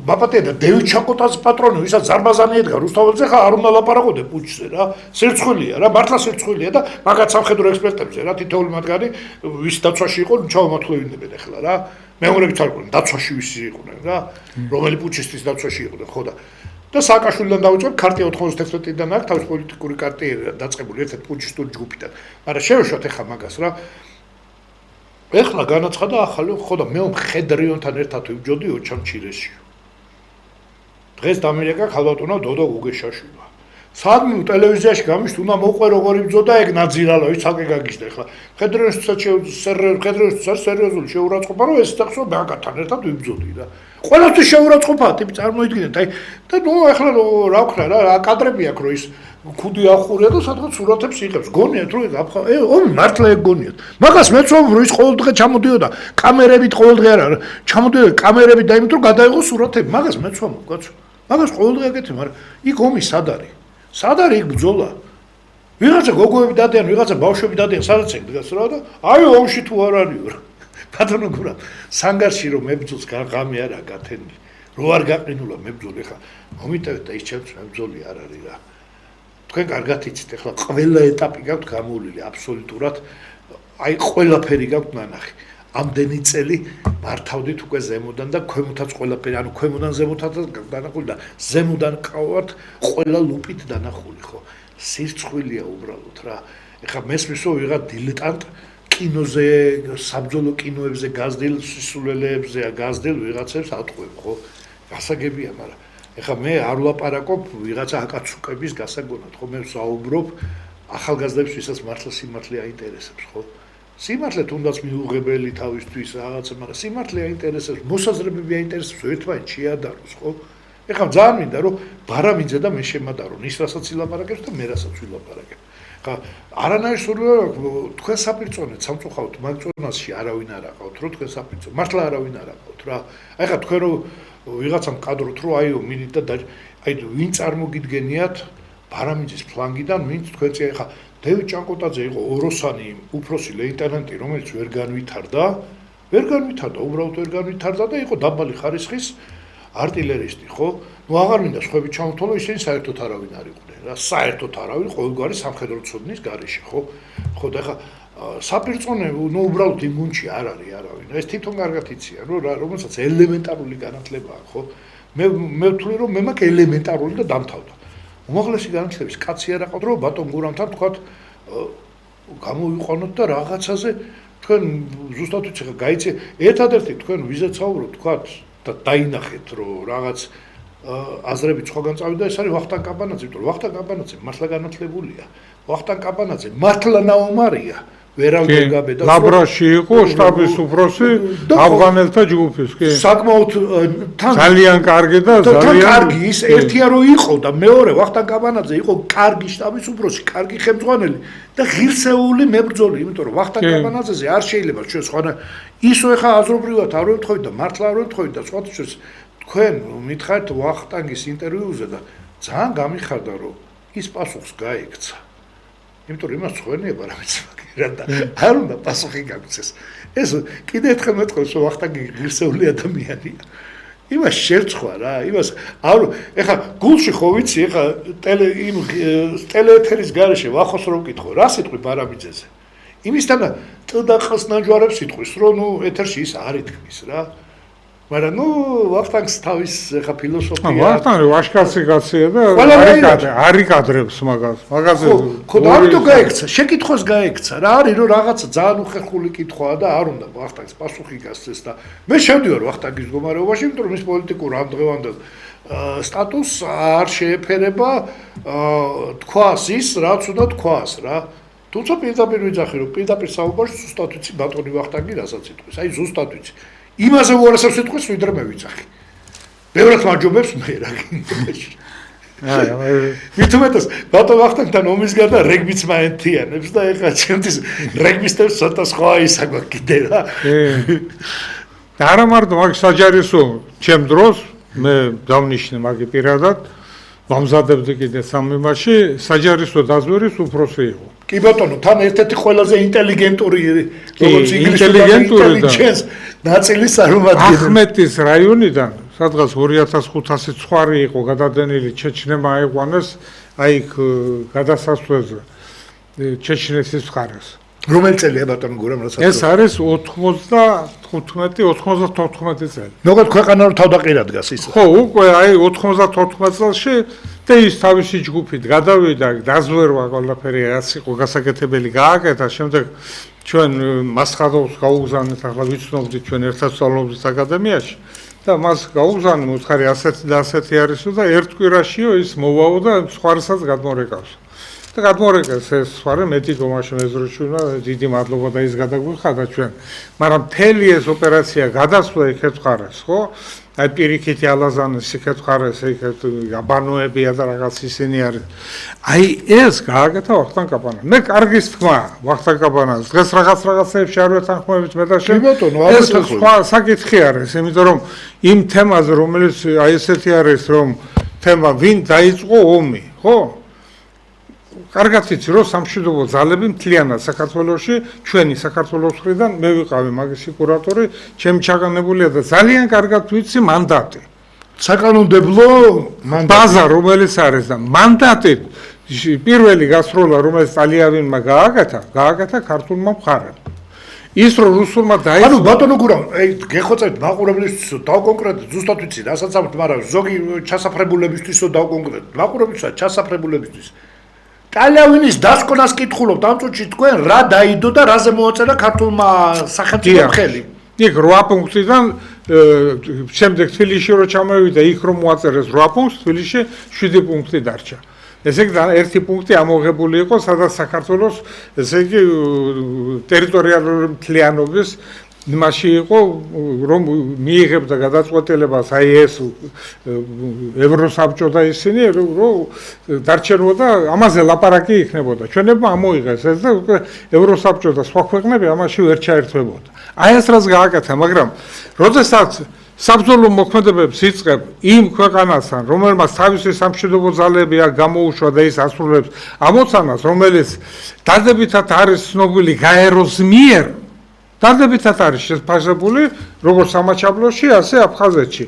ბაპატია და დევიდ ჩაკოტას პატრონი, ვისაც ზარბაზანი ედგა რუსთაველზე, ხა არ უნდა ლაპარაკოდე პუჩზე რა. სირცხვილია რა, მართლა სირცხვილია და მაგათ სამხედრო ექსპერტებზე რა, თითოეული მათგანი ვის დაცვაში იყო, ჩავამართლევინებენ ეხლა რა. მეომრებიც არ იყვნენ, დაცვაში ვისი იყვნენ რა, რომელი პუჩისტის დაცვაში იყვნენ, ხო და სააკაშვილიდან დავიწყებ, ქარტია 91-დან აქვს თავის პოლიტიკური კარიერა დაწყებული ერთ-ერთ პუჩისტური ჯგუფიდან. მაგრამ შევეშვათ ეხლა მაგას რა. ეხლა განაცხადა ახალი, ხო და მე მხედრიონთან ერთად ვიბჯოდი ოჩამჩირეში. დღეს დამირეკა ხალბატონო დოდო გუგეშაშვილა. სადმე ტელევიზიაში გამიშთ უნდა მოყვე როგორი ბძოდა ეგ ნაძირალა ვის ცალკე გაგიშდა ეხლა ხედრიონსაც სერიოზული შეურაცხყოფა რომ ეს დახსო ბანკთან ერთად ვიბძოდი რა ყველასთვის შეურაცხყოფაა ტიპი წარმოიდგინეთ აი და ნუ ეხლა რა ვქნა რა კადრები აქვს რომ ის ქუდი ახურია და სადღაც სურათებს იღებს გონიათ რომ ომი მართლა ეგ გონიათ მაგას მეცვამ რომ ის ყოველდღე ჩამოდიოდა კამერებით ყოველდღე არა ჩამოდიოდა კამერებით და იმით რომ გადაიღო სურათები მაგას მეცვამ კაცო მაგას ყოველდღე აკეთებ მაგრამ იქ ომი სად არის სად არის იქ ბრძოლა? ვიღაცა გოგოები დადიან, ვიღაცა ბავშვები დადიან, სადაც ეგ დგას რა და აი ომში თუ არ არისო. ბატონო გურა, სანგარში რომ მებრძოლს ღამე არა გათენილი. რო არ გაყინულა მებრძოლი ხა. მომიტევეთ და ის ჩემს მებრძოლი არ არის რა. თქვენ კარგად იცით, ახლა ყველა ეტაპი გაქვთ გამოვლილი აბსოლუტურად. აი ყველაფერი გაქვთ ნანახი. ამდენი წელი მართავდით უკვე ზემოდან და ქვემოთაც ყველაფერი, ანუ ქვემოდან ზემოთაც დანახული და ზემოდან ყავართ ყველა ლუპით დანახული, ხო? სირცხვილია უბრალოდ რა. ეხლა მესმის რომ ვიღა დილეტანტ კინოზე, საბრძოლო კინოებზე გაზრდილ სისულელეებზე გაზრდილ ვიღაცებს ატყვევ, ხო? გასაგებია, მაგრამ ეხლა მე არ ვლაპარაკობ ვიღაცა აკაცუკების გასაგონად, ხო? მე ვსაუბრობ ახალგაზრდებს, ვისაც მართლა სიმართლე აინტერესებს, ხო? სიმართლე თუნდაც მიუღებელი თავისთვის რაღაცა, მაგრამ სიმართლე აინტერესებს, მოსაზრებები აინტერესებს, ერთმანეთს შეადაროს, ხო? ეხლა ძალიან მინდა რომ ბარამიძე და მე შემადარონ, ის რასაც ილაპარაკებს და მე რასაც ვილაპარაკებ. ხა არანაირ სურვილად თქვენ საპირწონეთ სამწუხაროდ მაგ წონასში არავინ არ აყავთ, რომ თქვენ საპირწო, მართლა არავინ არ აყავთ რა. აი ხა თქვენ რომ ვიღაცამ კადროთ რომ აიო მინით და აი ვინ წარმოგიდგენიათ ბარამიძის ფლანგიდან, ვინც თქვენ წინ ხა დევიდ ჭანკოტაძე იყო ოროსანი უფროსი ლეიტენანტი, რომელიც ვერ განვითარდა, უბრალოდ ვერ განვითარდა და იყო დაბალი ხარისხის არტილერისტი, ხო? ნუ აღარ მინდა სხვები ჩამოთვალო, ისინი საერთოდ არავინ არ იყვნენ რა, საერთოდ არავინ, ყოველგვარი სამხედრო ცოდნის გარეშე, ხო? ხო და ხა საპირწონე, ნუ უბრალოდ იმ გუნდში არ არის არავინ. ეს თვითონ კარგად იციან, რომ რომელსაც ელემენტარული განათლება აქვს, ხო? მე ვთვლი რომ მე მაქვს ელემენტარული და დამთავრდა. უმაღლესი განათლების კაცი არ აყავთ, რომ ბატონ გურამთან თქვათ გამოვიყვანოთ და რაღაცაზე თქვენ ზუსტად ვიცი ხა გაიცე ერთადერთი თქვენ ვიზეთ საუბრობთ თქვათ და დაინახეთ რომ რაღაც აზრები სხვაგან წავიდა ეს არის ვახტანგ კაბანაძე, იმიტომ რომ ვახტანგ კაბანაძე მართლა განათლებულია. ვახტანგ კაბანაძე მართლა ნაომარია. ვერავინ გაბედა ლაბრაში იყო შტაბის უფროსი ავღანელთა ჯგუფის, კი. საკმაოდ ძალიან კარგი და ძალიან კარგი ის ერთია რომ იყო და მეორე ვახტანგ კაბანაძე იყო კარგი შტაბის უფროსი, კარგი ხელმძღვანელი და ღირსეული მებრძოლი, იმიტომ რომ ვახტანგ კაბანაძეზე არ შეიძლება ჩვენ სხვა ისო ეხა აზრობრივად არ ვეთხოვით და მართლა არ ვეთხოვით და სხვათა შორის თქვენ მითხარით ვახტანგის ინტერვიუზე და ძალიან გამიხარდა რომ ის პასუხს გაექცა. იმიტომ რომ იმას ხვენია ბარამიძე მაგრამ და არ უნდა პასუხი გაგცეს. ეს კიდე ერთხელ მეტყველს რომ ვახტანგი ღირსეული ადამიანია. იმას შერწყვა რა, იმას არ ეხა გულში ხო ვიცი ეხა ტელეეთერის გარეშე ვახოს რომ ვკითხო, რა სიტყვი ბარამიძეზე. იმისთან და ყს ნაჯვარებს სიტყვის, რომ ნუ ეთერში ის არ ითქმის რა. მაგრამ ნუ ვახტანგს თავის ეხა ფილოსოფია. ვახტანგი ვაშკაცი კაცია და არიკადრებს მაგას. მაგაზე ხო და ამიტომ გაექცა, შეკითხვას გაექცა. რა არის რომ რაღაცა ძალიან უხერხული კითხვაა და არ უნდა ვახტანგს პასუხი გასცეს და მე შევდივარ ვახტანგის მდგომარეობაში, იმიტომ რომ ის პოლიტიკურ ამდღევანდელ სტატუსს არ შეეფერება თქვას ის, რაც უნდა თქვას რა. თუმცა პირდაპირ ვიძახი რომ პირდაპირ საუბარში ზუსტად ვიცი ბატონი ვახტანგი რასაც იტყვის. აი ზუსტად ვიცი. იმაზე უარესებს სიტყვის ვიდრე მე ვიცახი. ბევრად მაჯობებს მე რა გინდაში. მით უმეტეს ბატონ ვახტანგთან ომის გარდა რეგბიც მაერთიანებს და ეხლა ჩემთვის რეგბისტებს ცოტა სხვა ისა გვაქვს კიდე რა. არა მარტო მაგ საჯარისო ჩემ დროს მე დავნიშნე მაგი პირადად ვამზადებდი კიდე სამიმაში საჯარისო დაზვერის უფროსი იყო. კი ბატონო, თან ერთ-ერთი ყველაზე ინტელიგენტური როგორც ინტელიგენტური ნაწილის წარმომადგენელი. ახმეტის რაიონიდან სადღაც 2500 ცხვარი იყო გადადენილი ჩეჩნებმა აიყვანეს აი გადასასვლელზე ჩეჩნეთის მხარეს. რომელი წელია ბატონო გურამ რასაც? ეს არის 94 წელი. მოგეთ ქვეყანა რომ თავდაყირა დგას ის. ხო, უკვე აი 94 წელში და ის თავისი ჯგუფით გადავიდა, დაზვერვა ყველაფერი, რაც იყო გასაკეთებელი გააკეთა, შემდეგ ჩვენ მასხადოვს გაუგზავნეთ, ახლა ვიცნობთ ჩვენ ერთად სწავლობთ აკადემიაში და მას გაუგზავნე, მოთხარი ასეთი და ასეთი არისო და ერთ კვირაშიო ის მოვაო და სხვარსაც გადმორეკავს. და გადმორეკეს ეს სხვარი მეტი გომაში მეზრუჩუნა, დიდი მადლობა და ის გადაგვიხადა ჩვენ. მაგრამ მთელი ეს ოპერაცია გადასვლა იქეთ ხარეს, ხო? აი პირიქითი ალაზანის იქეთ ხარეს, იქეთ აბანოებია და რაღაც ისინი არის. აი ეს გააკეთა ვახტანგ კაპანას. მე კარგის თქმა ვახტანგ კაპანას. დღეს რაღაცეებში არ ვეთანხმებით მე და შენ. ეს სხვა საკითხი არის, იმიტომ რომ იმ თემაზე რომელიც აი ესეთი არის, რომ თემა ვინ დაიწყო ომი, ხო? კარგად იცი რომ სამშვიდობო ძალები მთლიანად საქართველოში ჩვენი საქართველოს მხრიდან მე ვიყავი მაგისი კურატორი, ჩემი ჩაგანებულია და ძალიან კარგად ვიცი მანდატი. საკანონმდებლო მანდატი. ბაზა რომელიც არის და მანდატი პირველი გასროლა რომელიც ალიავინმა გააკეთა ქართულმა მხარემ. ის რომ რუსულმა დაიწყო. ანუ ბატონო გურამ, გეხოცეთ მაყურებლისთვის დავკონკრეტეთ, ზუსტად ვიცი, რასაც ამბობთ, მაგრამ ზოგი ჩასაფრებულებისთვის დავკონკრეტეთ, მაყურებლისათვის ჩასაფრებულებისთვის. ტალავინის დასკვნას კითხულობთ ამ წუთში თქვენ რა დაიდო და რაზე მოაწერა ქართულმა სახელმწიფომ ხელი? იქ 8 პუნქტიდან შემდეგ თბილისში რო ჩამოვიდა, იქ რომ მოაწერეს 8 პუნქტს, თბილისში 7 პუნქტი დარჩა. ესე იგი ერთი პუნქტი ამოღებული იყო, სადაც საქართველოს ესე იგი ტერიტორიალური მთლიანობის იმაში იყო, რომ მიიღებდა გადაწყვეტილებას აი ეს ევროსაბჭო და ისინი, რომ დარჩენოდა, ამაზე ლაპარაკი იქნებოდა. ჩვენებმა ამოიღეს ეს და უკვე ევროსაბჭო და სხვა ქვეყნები ამაში ვერ ჩაერთვებოდა. აი ეს რაც გააკეთა, მაგრამ როდესაც საბრძოლო მოქმედებებს იწყებ იმ ქვეყანასთან, რომელმაც თავისი სამშვიდობო ძალები აქ გამოუშვა და ის ასრულებს ამოცანას, რომელიც დადებითად არის ცნობილი გაეროს მიერ, დადებითად არის შეფასებული როგორც სამაჩაბლოში, ასე აფხაზეთში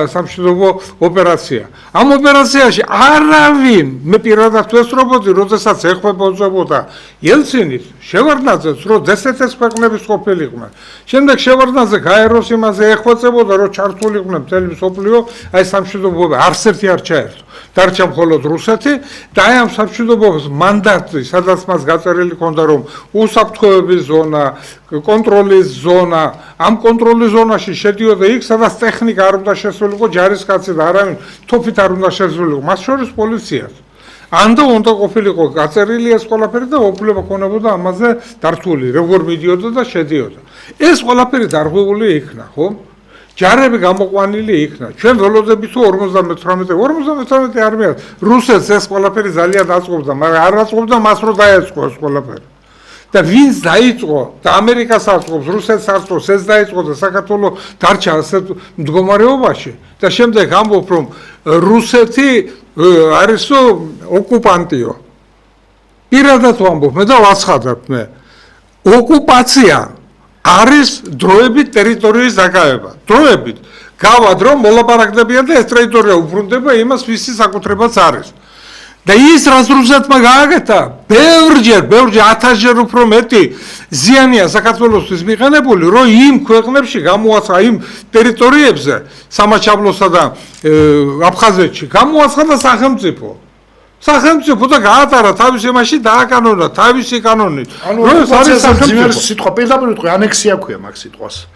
სამშვიდობო ოპერაცია. ამ ოპერაციაში არავინ მე პირადად ვესწრობოდი, როდესაც ეხმებოდა ელცინის, შევარდნაძეც, რომ დსთ-ს ქვეყნების ყოფილიყვნენ. შემდეგ შევარდნაძე გაეროს იმაზე ეხვეწებოდა, რომ ჩართულიყვნენ მთელი მსოფლიო, აი სამშვიდობო არც ერთი არ ჩაერთო. დარჩა მხოლოდ რუსეთი და აი ამ სამშვიდობოს მანდატი, სადაც მას გაწერილი ჰქონდა, რომ უსაფრთხოების ზონა, კონტროლის ზონა, ამ კონტროლის ზონაში შედიოდა იქ, სადაც ტექნიკა არ უნდა შესულიყო, ჯარისკაცი და არავინ თოფით არ უნდა შესულიყო, მას შორის პოლიციაც. ანდა უნდა ყოფილიყო გაწერილი ეს ყველაფერი და უფლება ქონებოდა ამაზე დართული, როგორ მიდიოდა და შედიოდა. ეს ყველაფერი დარღვეული იქნა, ხო? ჯარები გამოყვანილი იქნა. ჩვენ ველოდებით თუ 58 არმია რუსეთს ეს ყველაფერი ძალიან აწყობდა, მაგრამ არ აწყობდა მას რომ დაეწყო ეს ყველაფერი. და ვინც დაიწყო და ამერიკას აწყობს, რუსეთს აწყობს, ეს დაიწყო და საქართველოს დარჩა ასეთ მდგომარეობაში და შემდეგ ამბობ რომ რუსეთი არისო ოკუპანტიო. პირადად ვამბობ მე და ვაცხადებ მე. ოკუპაცია არის დროებით ტერიტორიის დაკავება. დროებით გავად რომ მოლაპარაკდებიან და ეს ტერიტორია უბრუნდება იმას, ვისი საკუთრებაც არის. და ის რაც რუსეთმა გააკეთა, ბევრჯერ 1000-ჯერ უფრო მეტი ზიანია საქართველოსთვის მიყენებული, რომ იმ ქვეყნებში გამოაცხა იმ ტერიტორიებზე, სამაჩაბლოსა და აფხაზეთში გამოაცხა და სახელმწიფო და გაატარა თავის იმაში დააკანონა თავისი კანონით. რომ ეს არის სახელმწიფო სიტყვა, პირდაპირ ვიტყვი, ანექსია ქვია მაგ სიტყვას.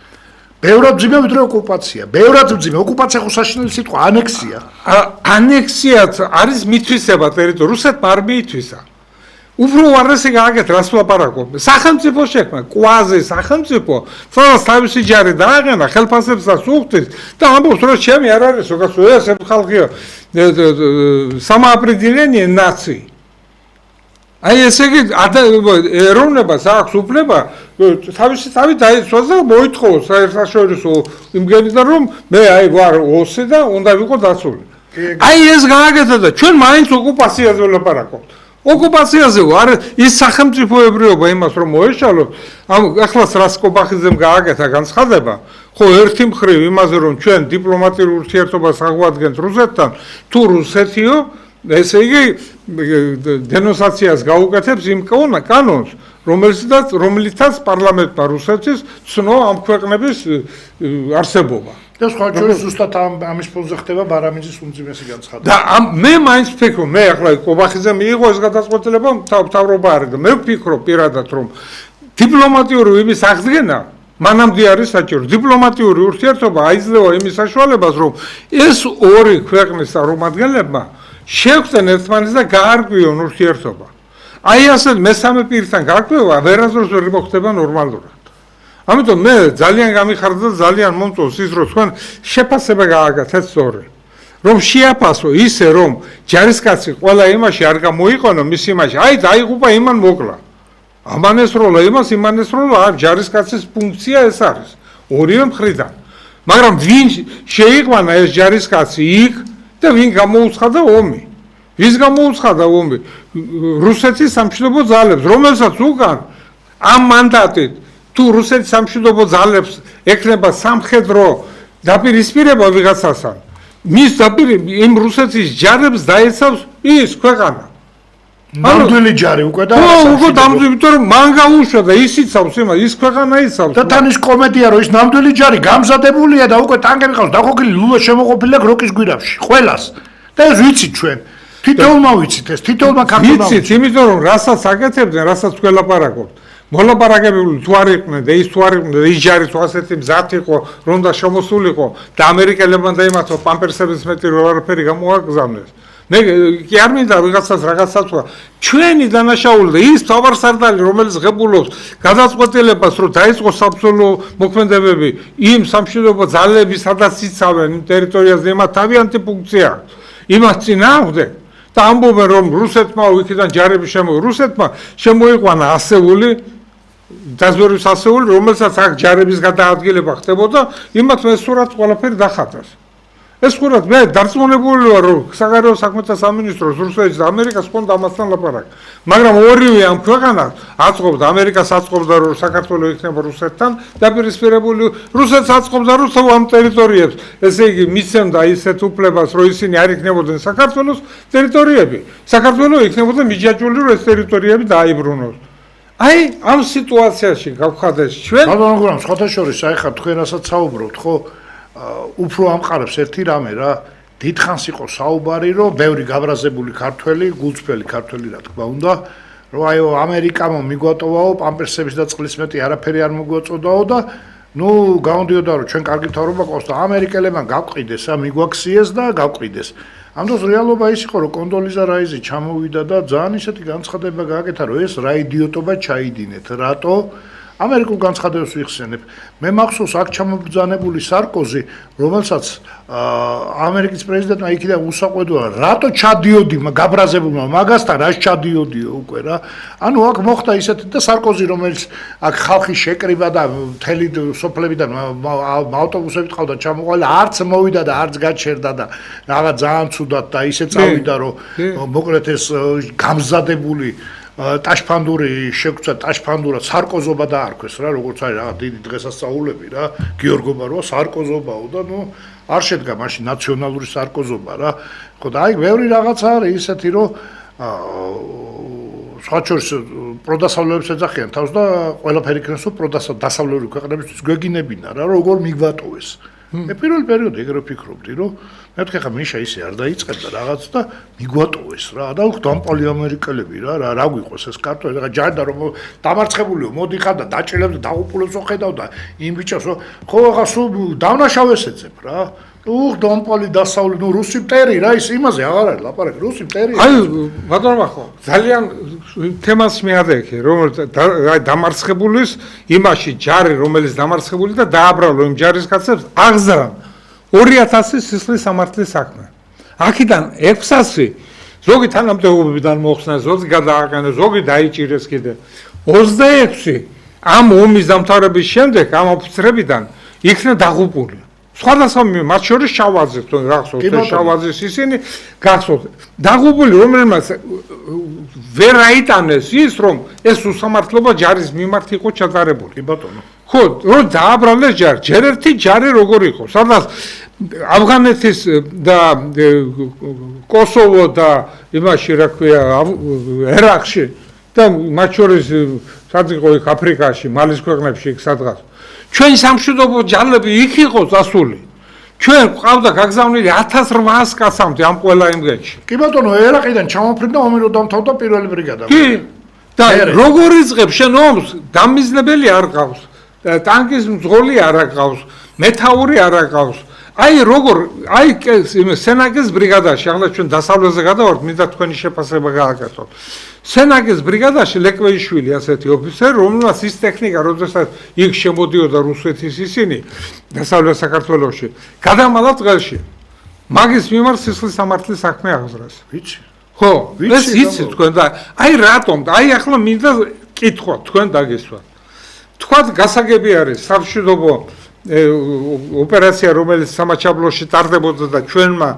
ბევრად ძიმე ვიდრე ოკუპაცია. ბევრად ძიმე. ოკუპაცია ხო საშინელი სიტყვა, ანექსია. ანექსიაც არის მithვისება ტერიტორია. რუსეთმა არ მიითვისა. უფრო უარესი გააკეთა, რას ვლაპარაკობ. სახელმწიფო შექმნა, კვაზი სახელმწიფო, სადაც თავისი ჯარი დააყენა, ხელფასებსაც უხდის და ამბობს, რომ ჩემი არ არის, უკაცო ეს ხალხია სამააპრიდილენი ნაცი. აი ესე იგი ეროვნებას აქვს უფლება თავი დაიცვას და მოითხოვოს საერთაშორისო იმგენიდან რომ მე აი ვარ ოსი და უნდა ვიყო დაცული. აი ეს გააკეთა და ჩვენ მაინც ოკუპაციაზე ვლაპარაკობთ. ოკუპაციაზე ვარ ის სახელმწიფოებრიობა იმას რომ მოეშალოთ, ამ ახლაც რასკობახიძემ გააკეთა განცხადება, ხო ერთი მხრივ იმაზე რომ ჩვენ დიპლომატიურ ურთიერთობას აღვადგენთ რუსეთთან, თუ რუსეთიო ესე იგი დენონსაციას გაუკეთებს იმ კანონს, რომელიცაც პარლამენტმა რუსეთის ცნო ამ ქვეყნების არსებობა. და სხვა შორის ზუსტად ამის ფონზე ხდება ბარამიძის უმძიმესი განცხადება. და მე მაინც ვფიქრობ, მე ახლა კობახიძე მიიღო ეს გადაწყვეტილება მთავრობა არის და მე ვფიქრობ პირადად რომ დიპლომატიური იმის აღდგენა მანამდე არის საჭირო. დიპლომატიური ურთიერთობა აიძლევა იმის საშუალებას, რომ ეს ორი ქვეყნის წარმომადგენლებმა შეხვდნენ ერთმანეთს და გაარკვიონ ურთიერთობა. აი ასე მესამე პირთან გარკვევა ვერასდროს ვერ მოხდება ნორმალურად. ამიტომ მე ძალიან გამიხარდა და ძალიან მომწონს ის რომ თქვენ შეფასება გააკეთეთ სწორი. რომ შეაფასო ისე რომ ჯარისკაცი ყველა იმაში არ გამოიყენო მის იმაში, აი დაიღუპა იმან მოკლა. ამან ესროლა იმას, იმან ესროლა, აი ჯარისკაცის ფუნქცია ეს არის. ორივე მხრიდან. მაგრამ ვინ შეიყვანა ეს ჯარისკაცი იქ და ვინ გამოუცხადა ომი? ვის გამოუცხადა ომი? რუსეთის სამშვიდობო ძალებს, რომელსაც უკან ამ მანდატით თუ რუსეთის სამშვიდობო ძალებს ეკნება სამხედრო დაპირისპირება ვიღაცასთან, მის იმ რუსეთის ჯარებს დაეცავს ის ქვეყანა. ნამდვილი ჯარი უკვე და უკვე იმიტომ რომ მან გაუშვა და ის იცავს ის ქვეყანა იცავს. და თან ის კომედია რომ ის ნამდვილი ჯარი გამზადებულია და უკვე ტანკები ყავს დახოკილი ლულა შემოყოფილია გროკის გვირაბში. ყველას. და ეს ვიცით ჩვენ. თითოეულმა ვიცით ეს, თითოეულმა ქართულმა ვიცით, იმიტომ რომ რასაც აკეთებდნენ, რასაც თქვენ ლაპარაკობთ. მოლაპარაკებული თუ არ იყვნენ და ის თუ არ იყვნენ და ის ჯარი თუ ასეთი მზად იყო, რომ და შემოსულიყო და ამერიკელებმა დაიმართო პამპერსების მეტი რო არაფერი გამოაგზავნეს. მე კი არ მინდა ვიღაცას რაღაცა თქვა. ჩვენი დანაშაული და ის თავარსარდალი, რომელიც ღებულობს გადაწყვეტილებას, რომ დაიწყოს საბრძოლო მოქმედებები იმ სამშვიდობო ძალების, სადაც იცავენ იმ ტერიტორიაზე, იმათ თავიანთი ფუნქცია აქვს. იმას წინააღმდეგ და ამბობენ რომ რუსეთმა იქიდან ჯარები რუსეთმა შემოიყვანა ასეული დაზვერვის ასეული, რომელსაც აქ ჯარების გადაადგილება ხდებოდა, იმათ ეს სურათს ყველაფერი დახატეს. ეს სურათი მე დარწმუნებული ვარ რომ საგარეო საქმეთა სამინისტროს რუსეთის და ამერიკას ჰქონდა ამასთან ლაპარაკი. მაგრამ ორივე ამ ქვეყანას აწყობდა, ამერიკას აწყობდა რომ საქართველო იქნება რუსეთთან დაპირისპირებული, რუსეთს აწყობდა რომ ამ ტერიტორიებს, ესე იგი მისცემდა ისეთ უფლებას, რომ ისინი არ იქნებოდნენ საქართველოს ტერიტორიები. საქართველო იქნებოდა მიჯაჭვული, რომ ეს ტერიტორიები დაიბრუნოს. აი ამ სიტუაციაში გავხადეს ჩვენ. ბატონო გურამ, სხვათა შორის აი ხა თქვენ რასაც საუბრობთ, ხო? უფრო ამყარებს ერთი რამე რა, დიდხანს იყო საუბარი, რომ ბევრი გაბრაზებული ქართველი, გულწრფელი ქართველი რა თქმა უნდა, რომ აი ამერიკამ მიგვატოვაო პამპერსების და წყლის მეტი არაფერი არ მოგვაწოდაო და ნუ გამოდიოდა რომ ჩვენ კარგი თავრობა ყავს და ამერიკელებმა გავყიდეს, მიგვაქციეს და გავყიდეს. ამ დროს რეალობა ის იყო, რომ კონდოლიზა რაიზი ჩამოვიდა და ძალიან ისეთი განცხადება გააკეთა, რომ ეს რა იდიოტობა ჩაიდინეთ, რატო? ამერიკულ განცხადებას ვიხსენებ. მე მახსოვს აქ ჩამობრძანებული სარკოზი, რომელსაც ამერიკის პრეზიდენტმა იქიდან უსაყვედურა, რატო ჩადიოდი გაბრაზებულმა მაგასთან, რას ჩადიოდიო უკვე რა. ანუ აქ მოხდა ისეთი და სარკოზი, რომელიც აქ ხალხი შეკრიბა და მთელი სოფლებიდან ავტობუსებით ყავდა ჩამოყვანილი, არც მოვიდა და არც გაჩერდა და რაღაც ძალიან ცუდად და ისე წავიდა, რომ მოკლედ ეს გამზადებული ტაშფანდური შეგვცა ტაშფანდურა სარკოზობა დაარქვეს რა, როგორც არის რაღაც დიდი დღესასწაულები რა, გიორგობა როა სარკოზობაო და ნუ არ შედგა მაშინ ნაციონალური სარკოზობა რა. ხო და აი ბევრი რაღაცა არის ისეთი, რომ სხვა შორის პროდასავლელებს ეძახიან თავს და ყველაფერი ქნეს რომ დასავლური ქვეყნებისთვის გვეგინებინა რა, როგორ მიგვატოვეს. მე პირველ პერიოდში ეგრე ვფიქრობდი, რომ მე ვთქვი ხა მიშა ისე არ დაიწყებდა რაღაც და მიგვატოვეს რა. და დამპალი ამერიკელები რა გვიყოს ეს კარტო, რა ჯარდა რომ დამარცხებულიო, მოდიხარ და დაჭრილებს და დაღუპულებს ხედავ და იმ ბიჭებს ხო ხა სულ დავნაშავეს ეძებ რა. დამპალი დასავლი, ნუ რუსი მტერი რა, ის იმაზე აღარ არის ლაპარაკი, რუსი მტერი. აი ბატონო ხო, ძალიან თემას მიადექი, რომ დამარცხებულის იმაში ჯარი, რომელიც დამარცხებული და დააბრალო იმ ჯარისკაცებს აღზრან 2000 სისხლის სამართლის საქმე. აქედან 600 ზოგი თანამდებობიდან მოხსნეს, ზოგი გადააყენეს, ზოგი დაიჭირეს კიდე. 26 ამ ომის დამთავრების შემდეგ ამ ოფიცრებიდან იქნა დაღუპული. სხვადასხვა მათ შორის შავაზის, გახსოვთ, შავაზის ისინი გახსოვთ. დაღუპული, რომელმაც ვერ აიტანეს ის, რომ ეს უსამართლობა ჯარის მიმართ იყო ჩატარებული. კი ბატონო. ხო, რომ დააბრალეს ჯარი, ჯერ ერთი ჯარი როგორ იყო, სადაც ავღანეთის და კოსოვო და იმაში რა ქვია, ერაყში და მათ შორის სად იყო იქ აფრიკაში, მალის ქვეყნებში იქ სადღაც. ჩვენ სამშვიდობო ჯარები იქ იყო წასული. ჩვენ ყავდა გაგზავნილი 1800 კაცამდე ამ ყველა იმგეთში. კი ბატონო, ერაყიდან ჩამოფრინდა ომი რო დამთავრდა პირველი ბრიგადა. კი. და როგორ იწყებს შენ ომს? დამიზნებელი არ ყავს. ტანკის მძღოლი არ აკავს, მეთაური არ აკავს. აი როგორ, აი სენაკის ბრიგადაში, ახლა ჩვენ დასავლეთზე გადავართ, მინდა თქვენი შეფასება გააკეთოთ. სენაკის ბრიგადაში ლეკვეიშვილი ასეთი ოფიცერი, რომელმაც ის ტექნიკა, როდესაც იქ შემოდიოდა რუსეთის ისინი დასავლეთ საქართველოში, გადამალა წელში. მაგის მიმართ სისხლის სამართლის საქმე აღზრას. ვიცი. ხო, ეს იცი თქვენ და აი რატომ და აი ახლა მინდა კითხვა თქვენ დაგესვათ. თქვათ გასაგები არის სამშვიდობო ოპერაცია, რომელიც სამაჩაბლოში ტარდებოდა და ჩვენმა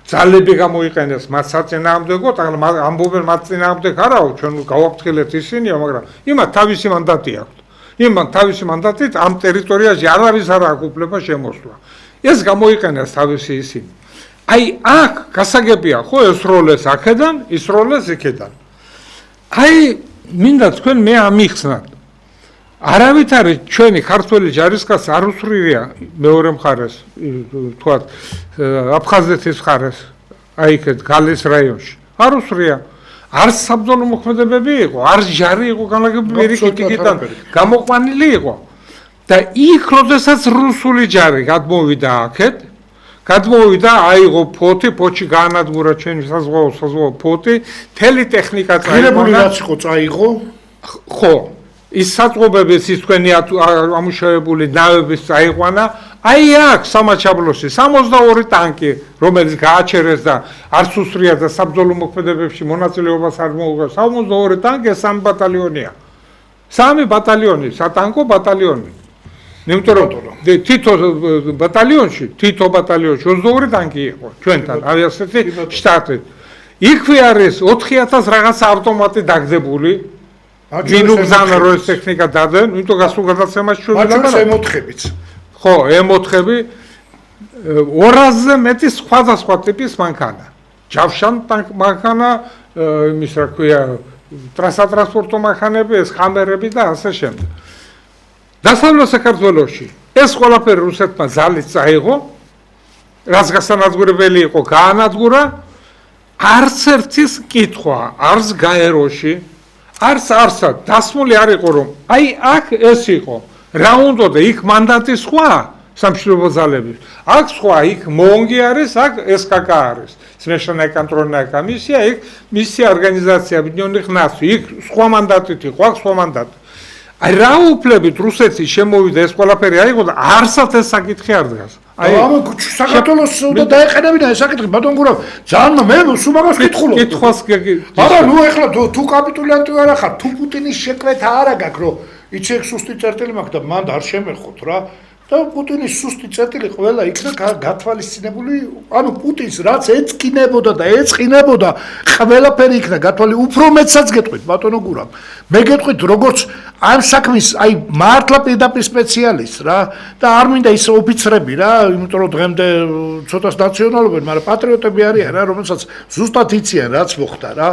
ძალები გამოიყენეს მათ საწინააღმდეგოდ, ამბობენ მათ წინააღმდეგ არაო, ჩვენ გავაფრთხილეთ ისინიო, მაგრამ იმათ თავისი მანდატი აქვს. იმათ თავისი მანდატით ამ ტერიტორიაში არავის არ აქვს უფლება შემოსვლა. ეს გამოიყენეს თავისი ისინი. აი აქ გასაგებია, ხო, ეს როლეს აქედან, ის როლეს იქედან. აი მინდა თქვენ მე ამიხსნათ. არავითარი ჩვენი ქართველი ჯარისკაცი არ უსვრია მეორე მხარეს, თქვათ, აფხაზეთის მხარეს, აი იქ გალის რაიონში. არ უსვრია. არ საბრძოლო მოქმედებები იყო, არ ჯარი იყო განლაგებული ერიკიდან გამოყვანილი იყო. და იქ როდესაც რუსული ჯარი გადმოვიდა აქეთ, გადმოვიდა, აიღო ფოთი, ფოთში გაანადგურა ჩვენი საზღვაო ფოთი, მთელი ტექნიკა ღირებული რაც იყო წაიღო. ხო. ის საწყობების ის თქვენი ამუშავებული ნავების წაიყვანა, აი აქ სამაჩაბლოში 62 ტანკი, რომელიც გააჩერეს და არც უსრია და საბრძოლო მოქმედებებში მონაწილეობას არ მოუღია, 62 ტანკი 3 ბატალიონია. 3 ბატალიონი, სატანკო ბატალიონი. იმიტომ რომ თითო ბატალიონში 22 ტანკი იყო ჩვენთან, ავიაციის შტატით. იქვე არის 4000 რაღაცა ავტომატი დაგდებული. მინუბზანა რო ეს ტექნიკა დადენ, იმიტომ გასულ გადაცემაში შევიდა და M4-ებიც. ხო, M4-ები 200-ზე მეტი სხვადასხვა ტიპის მანქანა. ჯავშან მანქანა, იმის რა ქვია, ტრანსპორტო მანქანები, ეს ხამერები და ასე შემდეგ. დასავლეთ საქართველოში ეს ყველაფერი რუსეთმა ძალით წაიღო, რაც გასანადგურებელი იყო, გაანადგურა, არც ერთის კითხვა, არც გაეროში არც არსად დასმული არ იყო რომ აი აქ ეს იყო რა უნდოდა იქ მანდატი სხვა სამშვიდობო ძალების აქ სხვა იქ მონგი არის აქ SKK არის Смешанная контрольная комиссия იქ მისია ორგანიზაცია объединенных наций იქ სხვა მანდატით იყო აქ სხვა მანდატი აი რა უფლებით რუსეთი შემოვიდა ეს ყველაფერი აიღო და არსად ეს საკითხი არ დგას აი ამ საქართველოს უნდა დაეყენებინა ეს საკითხი ბატონ გურავ ძალიან მე სულ მაგას კითხულობ კითხვას არა ნუ ეხლა თუ კაპიტულიანტი არ ახარ თუ პუტინის შეკვეთა არა გაქვს რომ იცი ეგ სუსტი წერტილი მაქვს და მანდ არ შემეხოთ რა და პუტინის სუსტი წერტილი ყველა იქნა გათვალისწინებული ანუ პუტინს რაც ეწკინებოდა და ეწყინებოდა ყველაფერი იქნა გათვალი უფრო მეცაც გეტყვით ბატონო გურავ მე გეტყვით როგორც ამ საქმის აი მართლა პირდაპირ სპეციალისტს რა და არ მინდა ის ოფიცრები რა იმიტომ რომ დღემდე ცოტას ნაციონალობენ მაგრამ პატრიოტები არიან რა რომელსაც ზუსტად იციან რაც მოხდა რა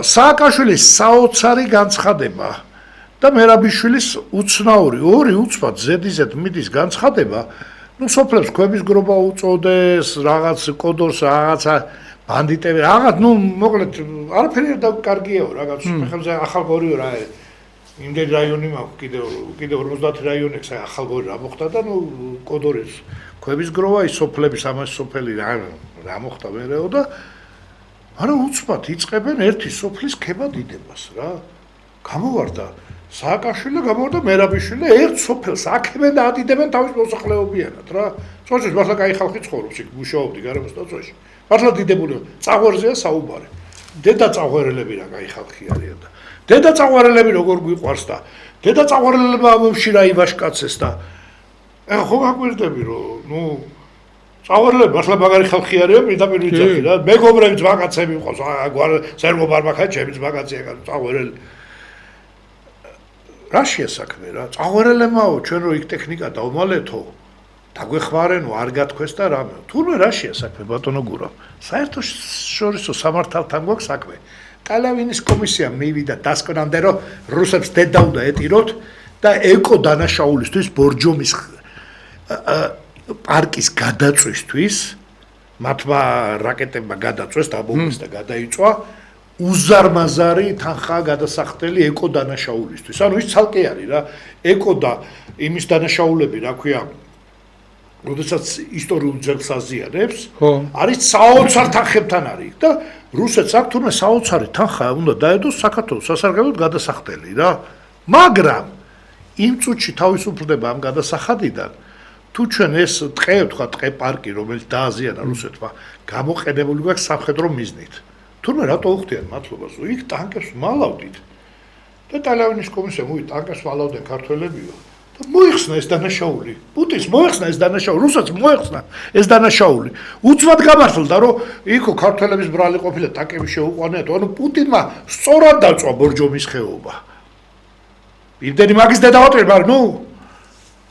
სააკაშვილის საოცარი განცხადება და მერაბიშვილის უცნაური ორი უცბად ზედიზედ მიდის განცხადება ну სოფლებს ქვების გრობა უწოდეს რაღაც კოდორს რაღაცა ბანდიტები რაღაც ну მოკლედ არაფერი არ კარგიაო რაღაც სახელზე ახალგორიო რა იმდენი რაიონი მაქვს კიდე 50 რაიონი ახალგორი რა მოხდა და ну კოდორის ქვების გროვა ის სოფლების ამას სოფელი რა მოხდა ვერეო და არა უცბად იწებენ ერთი სოფლის ქება დიდებას რა გამოვარდა სააკაშვილი და გამოვარდა მერაბიშვილი და ერთ სოფელს აქებენ და ადიდებენ თავის მოსახლეობიანად რა. წოჩოს მართლა კაი ხალხი ცხოვრობს იქ მუშაობდი გარემოს დაწვეში. მართლა დიდებული წაღვერზეა საუბარი. დედა წაღვერელები რა კაი ხალხი არიან და დედა წაღვერელები როგორ გვიყვარს და დედა წაღვერელებმა ამში რა ივაშკაცეს და ეხა ხო გაგვირდები რომ წაღვერელები მართლა მაგარი ხალხი არიან პირდაპირ ვიცახი რა მეგობრებიც მაგაცები ყავს ზერგო ბარბაკა ჩემიც მაგაცია წაღვერელი რა შეასაქმე რა წაღვერელებმაო ჩვენ რო იქ ტექნიკა დავმალეთო დაგვეხმარენო არ გათქვეს და რამე თურმე რა შეასაქმე ბატონო გურა საერთაშორისო სამართალთან გვაქვს საქმე ტალავინის კომისია მივიდა დასკვნამდე რომ რუსებს დედა უნდა ეტიროთ და ეკო დანაშაულისთვის ბორჯომის პარკის გადაწვისთვის მათმა რაკეტებმა გადაწვეს დაბომბეს და გადაიწვა უზარმაზარი თანხა გადასახდელი ეკო დანაშაულისთვის ანუ ის ცალკე არის რა ეკო და იმის დანაშაულები რა ქვია როდესაც ისტორიულ ძეგლს აზიანებს არის საოცარ თანხებთან არის და რუსეთს აქვს თურმე საოცარი თანხა უნდა დაედოს საქართველოს სასარგებლოდ გადასახდელი რა მაგრამ იმ წუთში თავისუფლდება ამ გადასახადიდან თუ ჩვენ ეს ტყე თქვა ტყე პარკი რომელიც დააზიანა რუსეთმა გამოყენებული გვაქვს სამხედრო მიზნით თურმე რატო უხდიან მართლობას იქ ტანკებს მალავდით და ტალავინის კომისია მოვიდა ტანკებს მალავდნენ ქართველებიო და მოიხსნა ეს დანაშაული პუტინს მოიხსნა ეს დანაშაული რუსეთს მოიხსნა ეს დანაშაული უცბად გამართლდა რომ იქო ქართველების ბრალი ყოფილა ტანკები შეუყვანიათ ანუ პუტინმა სწორად დაწვა ბორჯომის ხეობა იმდენი მაგის დედავატვირ მაგრამ ნუ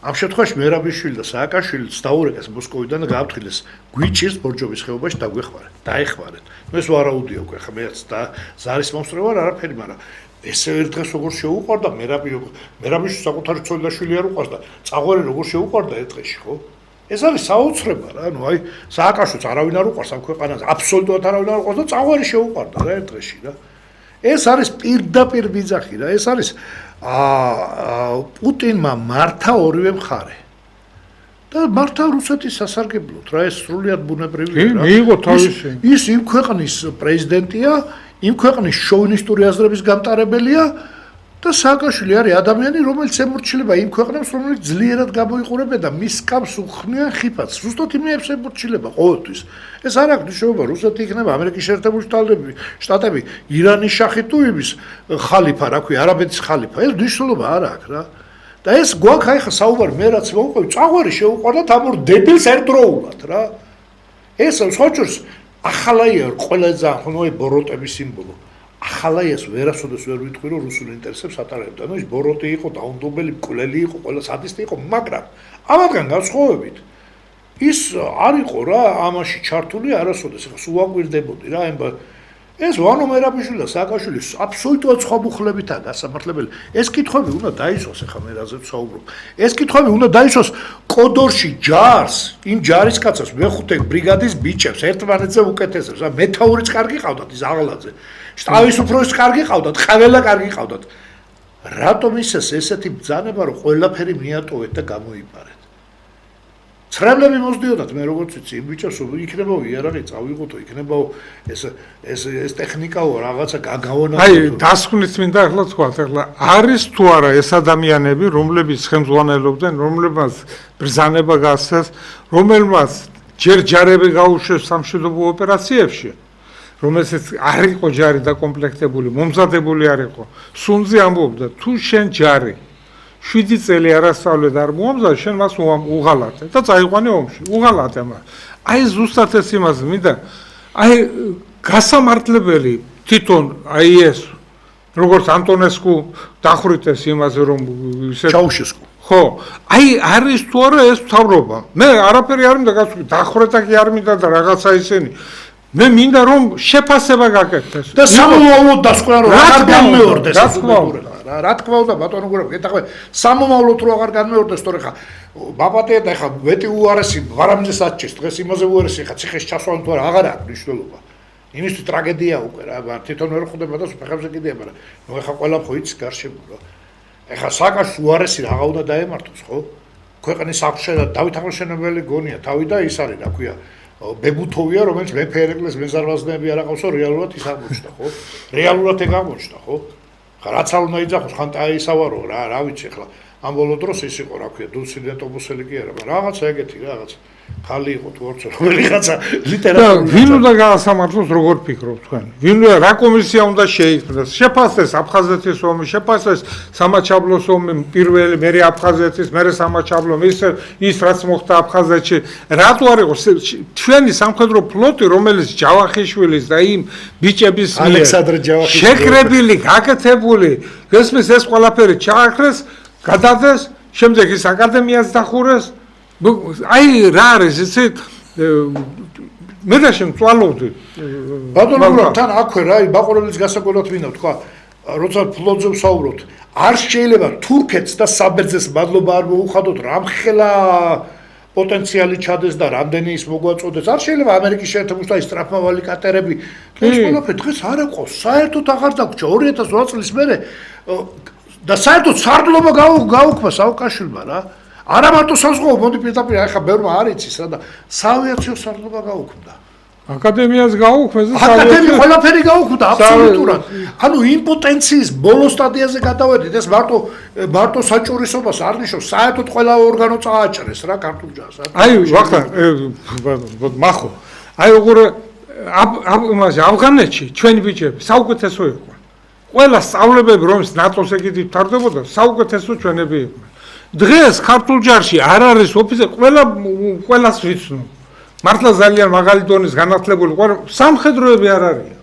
ამ შემთხვევაში მერაბიშვილი და სააკაშვილიც დაურეკეს მოსკოვიდან და გააფრთხილეს გვიჩირს ბორჯომის ხეობაში დაგვეხმარეთ დაეხმარეთ ნუ ეს ვარაუდია უკვე ხა მეც და ზარის მომსწრე ვარ არაფერი მაგრამ ესე ერთ დღეს როგორ შეუყვარდა მერაბიშვილი საკუთარი ცოლი და შვილი არ უყვარს და წაღვერი როგორ შეუყვარდა ერთ დღეში ხო ეს არის საოცრება რა ნუ აი სააკაშვილს არავინ არ უყვარს ამ ქვეყანაზე აბსოლუტურად არავინ არ უყვარს და წაღვერი შეუყვარდა რა ერთ დღეში რა ეს არის პირდაპირ ბიძახი რა ეს არის პუტინმა მართა ორივე მხარე და მართა რუსეთის სასარგებლოდ რა ეს სრულიად ბუნებრივია რა მიიღო თავისი ის იმ ქვეყნის პრეზიდენტია იმ ქვეყნის შოვინისტური აზრების გამტარებელია და სააკაშვილი არის ადამიანი რომელიც ემორჩილება იმ ქვეყნებს რომელიც ძლიერად გამოიყურებენ და მის კამს უხნიან ხიფათს ზუსტად იმებს ემორჩილება ყოველთვის ეს არ აქვს მნიშვნელობა რუსეთი იქნება ამერიკის შეერთებული შტატები ირანის შახი თუ იმის ხალიფა რა ქვია არაბეთის ხალიფა ეს მნიშვნელობა არ აქვს რა და ეს გვაქვს აი ხა საუბარი მე რაც მოვყვი წაღვარი შეუყვარდა თამურ დებილს ერთდროულად რა ეს სხვაჭურს ახალაია ყველაზე ახალოი ბოროტების სიმბოლო ახალაიას ვერასოდეს ვერ ვიტყვი რომ რუსულ ინტერესებს ატარებდა ანუ ის ბოროტი იყო დაუნდობელი მკვლელი იყო ყველა სადისტი იყო მაგრამ ამათგან განსხვავებით ის არ იყო რა ამაში ჩართული არასოდეს ხა სულ აგვირდებოდი რა ეს ვანო მერაბიშვილი და სააკაშვილი აბსოლუტურად სხვა მუხლებითაა გასამართლებელი ეს კითხვები უნდა დაისვას ხა მე რაზეც საუბრობ ეს კითხვები უნდა დაისვას კოდორში ჯარს იმ ჯარისკაცებს მეხუთე ბრიგადის ბიჭებს ერთმანეთზე უკეთესებს რა მეთაურიც კარგი ყავდათ ის აღლაძე შტაბის უფროსიც კარგი ყავდათ ყველა კარგი ყავდათ რატომ ისეს ესეთი ბრძანება რომ ყველაფერი მიატოვეთ და გამოიპარეთ ცრემლები მოსდიოდათ მე როგორც ვიცი იმ ბიჭებს იქნებაო იარაღი წავიღოთო იქნებაო ეს ტექნიკაო რაღაცა გაგაონა აი დასკვნით მინდა ახლა თქვა ახლა არის თუ არა ეს ადამიანები რომლებიც ხელმძღვანელობდნენ რომლებმაც ბრძანება გასცეს რომელმაც ჯერ ჯარები გაუშვეს სამშვიდობო ოპერაციებში რომელსაც არ იყო ჯარი დაკომპლექტებული მომზადებული არ იყო სუნძი ამბობდა თუ შენ ჯარი 7 წელი არასწავლე და არ მოამზადე შენ მას უღალატე და წაიყვანე ომში უღალატე მას აი ზუსტად ეს იმას მინდა აი გასამართლებელი თვითონ აი ეს როგორც ანტონესკუ დახვრიტეს იმაზე რომ ჩაუშესკუ ხო აი არის თუ არა ეს მთავრობა მე არაფერი არ მინდა გასული დახვრეტა კი არ მინდა და რაღაცა ისენი მე მინდა რომ შეფასება გაკეთდეს და სამომავლოდ დასკვნა რომ აღარ განმეორდეს რა თქმა უნდა ბატონო გურამ გეტყვი სამომავლოდ რო აღარ განმეორდეს თორე ხა ბაბატია და ხა ვეტი უარესი ვარამზე საჭეს დღეს იმაზე უარესი ხა ციხეს ჩასვლა თუ არა აღარ აქვს მნიშვნელობა იმისთვის ტრაგედია უკვე რა თვითონ ვერ ხვდება და ფეხებზე კიდია მაგრამ ნუ ხა ყველა ხო იცი გარშემო ეხა საკაშ უარესი რაღა უნდა დაემართოს ხო ქვეყნის აღშენა დავით აღმაშენებელი გონია თავი და ის არის რა ქვია ბებუთოვია რომელიც მეფე ერეკლეს მეზარვაზნეები არ აყავსო რეალურად ის აღმოჩნდა ხო რეალურად ეგ აღმოჩნდა ხო რაც არ უნდა იძახოს, ხან დაისავარო რა ვიცი ახლა. ამ ბოლო დროს ის იყო, რა ქვია, დულსიდენტობუსელი კი არა, მაგრამ რაღაცა ეგეთი რაღაც ხალი იყო თუ ორცო რომელიღაცა ლიტერატურული. ვინ უნდა გაასამართლოს, როგორ ფიქრობთ თქვენ? ვინ რა კომისია უნდა შეიქმნას? შეფასდეს აფხაზეთის ომი, შეფასდეს სამაჩაბლოს ომი, პირველი, მერე აფხაზეთის, მერე სამაჩაბლო, ის რაც მოხდა აფხაზეთში. რატო არ იყო ჩვენი სამხედრო ფლოტი, რომელიც ჯავახიშვილის და იმ ბიჭების ალექსანდრე ჯავახიშვილის შეკრებილი, გაკეთებული, გესმის ეს ყველაფერი ჩააქრეს, გადადეს, შემდეგ ის აკადემიას დახურეს. აი რა არის იცი მე და შემწვალობდი ბატონო თან აქვე რა მაყურებლის გასაგონად მინდა თქვა როცა ფლოტზე ვსაუბრობთ არ შეიძლება თურქეთს და საბერძნეთს მადლობა არ მოუხადოთ რამხელა პოტენციალი ჩადეს და რამდენი ის მოგვაწოდეს არ შეიძლება ამერიკის შეერთებული შტატების სტრაფმავალი კატერები ეს ყველაფერი დღეს არ აყავს საერთოდ აღარ დაგვრჩა 2008 წლის მერე და საერთოდ სარდლობა გაუქმა საუკაშვილმა რა არა მარტო საზღვაო მოდი პირდაპირ ახლა ბევრმა არ იცის რა და საავიაციო სარდლობა გაუქმდა აკადემიას გაუქმეს და აკადემია ყველაფერი გაუქმდა აბსოლუტურად ანუ იმპოტენციის ბოლო სტადიაზე გადავედით ეს მარტო საჭურისობას არ ნიშნავს საერთოდ ყველა ორგანო წააჭრეს რა ქართულ ჯარს აი ვახლა მახო აი როგორ ავღანეთში ჩვენი ბიჭები საუკეთესო იყო ყველა სწავლებები რომის ნატოს ეგეთი თარდებოდა საუკეთესო ჩვენები იყვნენ დღეს ქართულ ჯარში არ არის ოფიცერი ყველას ვიცნობ მართლა ძალიან მაღალი დონის განათლებული სამხედროები არ არიან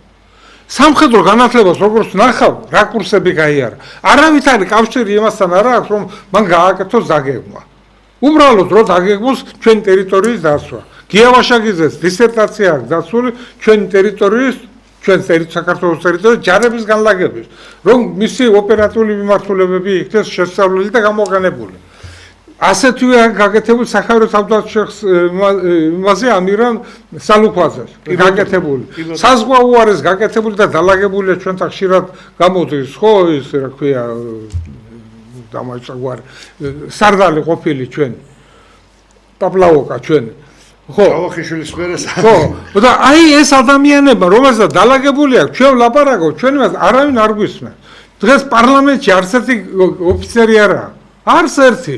სამხედრო განათლებას როგორც ნახავ რა კურსები გაიარა არავით არის კავშირი იმასთან არ აქვს რომ მან გააკეთოს დაგეგმვა უბრალოდ რომ დაგეგმოს ჩვენი ტერიტორიის დაცვა გიავაშაგიძეს დისერტაცია აქვს დაცული ჩვენი ტერიტორიის ჩვენ საქართველოს ტერიტორიის ჯარების განლაგების რომ მისი ოპერატიული მიმართულებები იქნეს შესწავლილი და გამოყენებული ასეთვე გაკეთებული სახარო თავდაცვის იმაზე ამირან სალუქვაძეს გაკეთებული საზღვაო არის გაკეთებული და დალაგებულია ჩვენთან ხშირად გამოდის ხო ის რა ქვია დამაიწყგვარი სარდალი ყოფილი ჩვენ პაპლაოკა ჩვენ ხო ჯავახიშვილის მერე ხო და აი ეს ადამიანები რომელსაც დალაგებული აქვს ჩვენ ვლაპარაკობთ ჩვენ მას არავინ არ გვისმენს დღეს პარლამენტში არც ერთი ოფიცერი არაა არც ერთი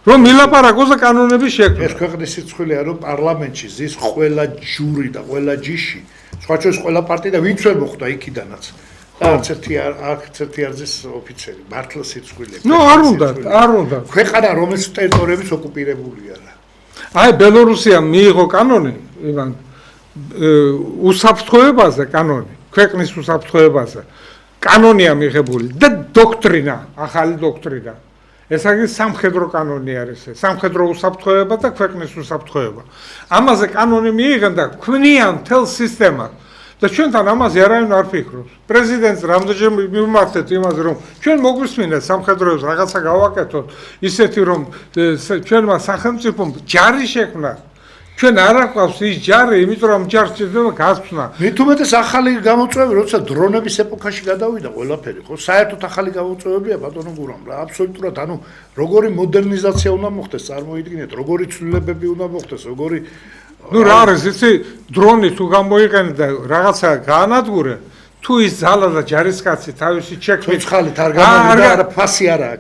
რომ მილაპარაკოს და კანონები შექმნას ეს ქვეყნის სიცხვილეა რომ პარლამენტში ზის ყველა ჯური და ყველა ჯიში სხვა ჩვენს ყველა პარტია და ვინც ვერ მოხვდა იქიდანაც არც ერთი არ ზის ოფიცერი მართლა სიცხვილეა ნუ არ უნდა ქვეყანა რომელიც ტერიტორიების ოკუპირებულია რა აი ბელორუსიამ მიიღო კანონი ივან უსაფრთხოებაზე კანონი ქვეყნის უსაფრთხოებაზე კანონია მიღებული და დოქტრინა ახალი დოქტრინა ეს არის სამხედრო კანონი არის ეს სამხედრო უსაფრთხოება და ქვეყნის უსაფრთხოება ამაზე კანონი მიიღენ და ქმნიან მთელ სისტემას და ჩვენთან ამაზე არავინ არ ფიქრობს პრეზიდენტს რამდენჯერმე მიმართეთ იმაზე რომ ჩვენ მოგვისმინეთ სამხედროებს რაღაცა გავაკეთოთ ისეთი რომ ჩვენმა სახელმწიფომ ჯარი შექმნა ჩვენ არ აყვავს ის ჯარი იმიტომ რომ ჯარს შეიძლება გასვნა მით უმეტეს ახალი გამოწვევები როცა დრონების ეპოქაში გადავიდა ყველაფერი ხო საერთოდ ახალი გამოწვევებია ბატონო გურამ რა აბსოლუტურად ანუ როგორი მოდერნიზაცია უნდა მოხდეს წარმოიდგინეთ როგორი ცვლილებები უნდა მოხდეს როგორი ნუ რა არის იცი დრონი თუ გამოიყენე და რაღაცა გაანადგურე თუ ის ძალა და ჯარისკაცი თავისი ჩექმით ხალით არ გამოვიდა არა ფასი არა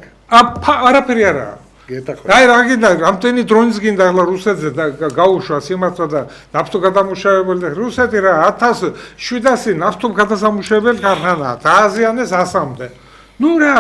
აქვს არაფერი არაა აი რა გინდა რამდენი დრონის გინდა ახლა რუსეთზე და გაუშვა სიმართლე და ნავთო გადამუშავებელი და რუსეთი რა 1700 ნავთო გადასამუშავებელი ქარხანაა დააზიანეს 100-მდე ნუ რა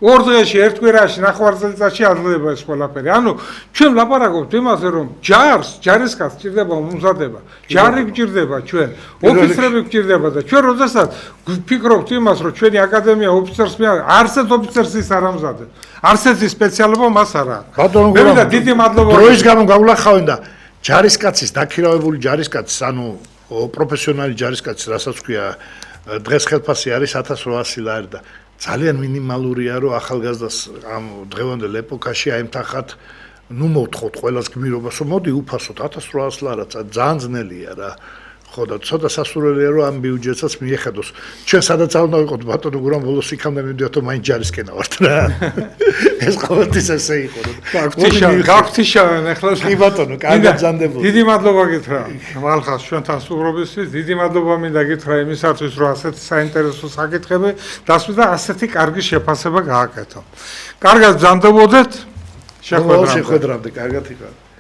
ორ დღეში ერთ კვირაში ნახევარწელიწადში აძლევება ეს ყველაფერი ანუ ჩვენ ვლაპარაკობთ იმაზე რომ ჯარისკაცს სჭირდება მომზადება ჯარი გჭირდება ჩვენ ოფიცრები გჭირდება და ჩვენ როდესაც ვფიქრობთ იმას რომ ჩვენი აკადემია ოფიცერს არც ერთ ოფიცერს ის არ ამზადებს არც ერთი სპეციალობა მას არ აქვს ბატონო გურამ დიდი მადლობა დროის გამო გავლახავენ და ჯარისკაცის დაქირავებული ჯარისკაცის ანუ პროფესიონალი ჯარისკაცის რასაც ქვია დღეს ხელფასი არის 1800 ლარი და ძალიან მინიმალურია რომ ახალგაზრდას ამ დღევანდელ ეპოქაში აემთახათ ნუ მოვთხოვთ ყველას გმირობას რომ მოდი უფასოდ 1800 ლარად ძალიან ძნელია რა ხო და ცოტა სასურველია რომ ამ ბიუჯეტსაც მიეხედოს. ჩვენ სადაც არ უნდა ვიყოთ ბატონო გურამ ბოლოს იქამდე მივდიოთ რომ მაინც ჯარისკენა ვართ რა. ეს ყოველთვის ესე იყო რომ გაგთიშავენ ახლა კი ბატონო, კარგად ბრძანდებოდი. დიდი მადლობა გითხრა მალხას ჩვენთან სტუმრობისთვის. დიდი მადლობა მინდა გითხრა იმისათვის რომ ასეთი საინტერესო საკითხები დასვით და ასეთი კარგი შეფასება გააკეთო. კარგად ბრძანდებოდეთ. შეხვედრამდე, კარგად იყავით.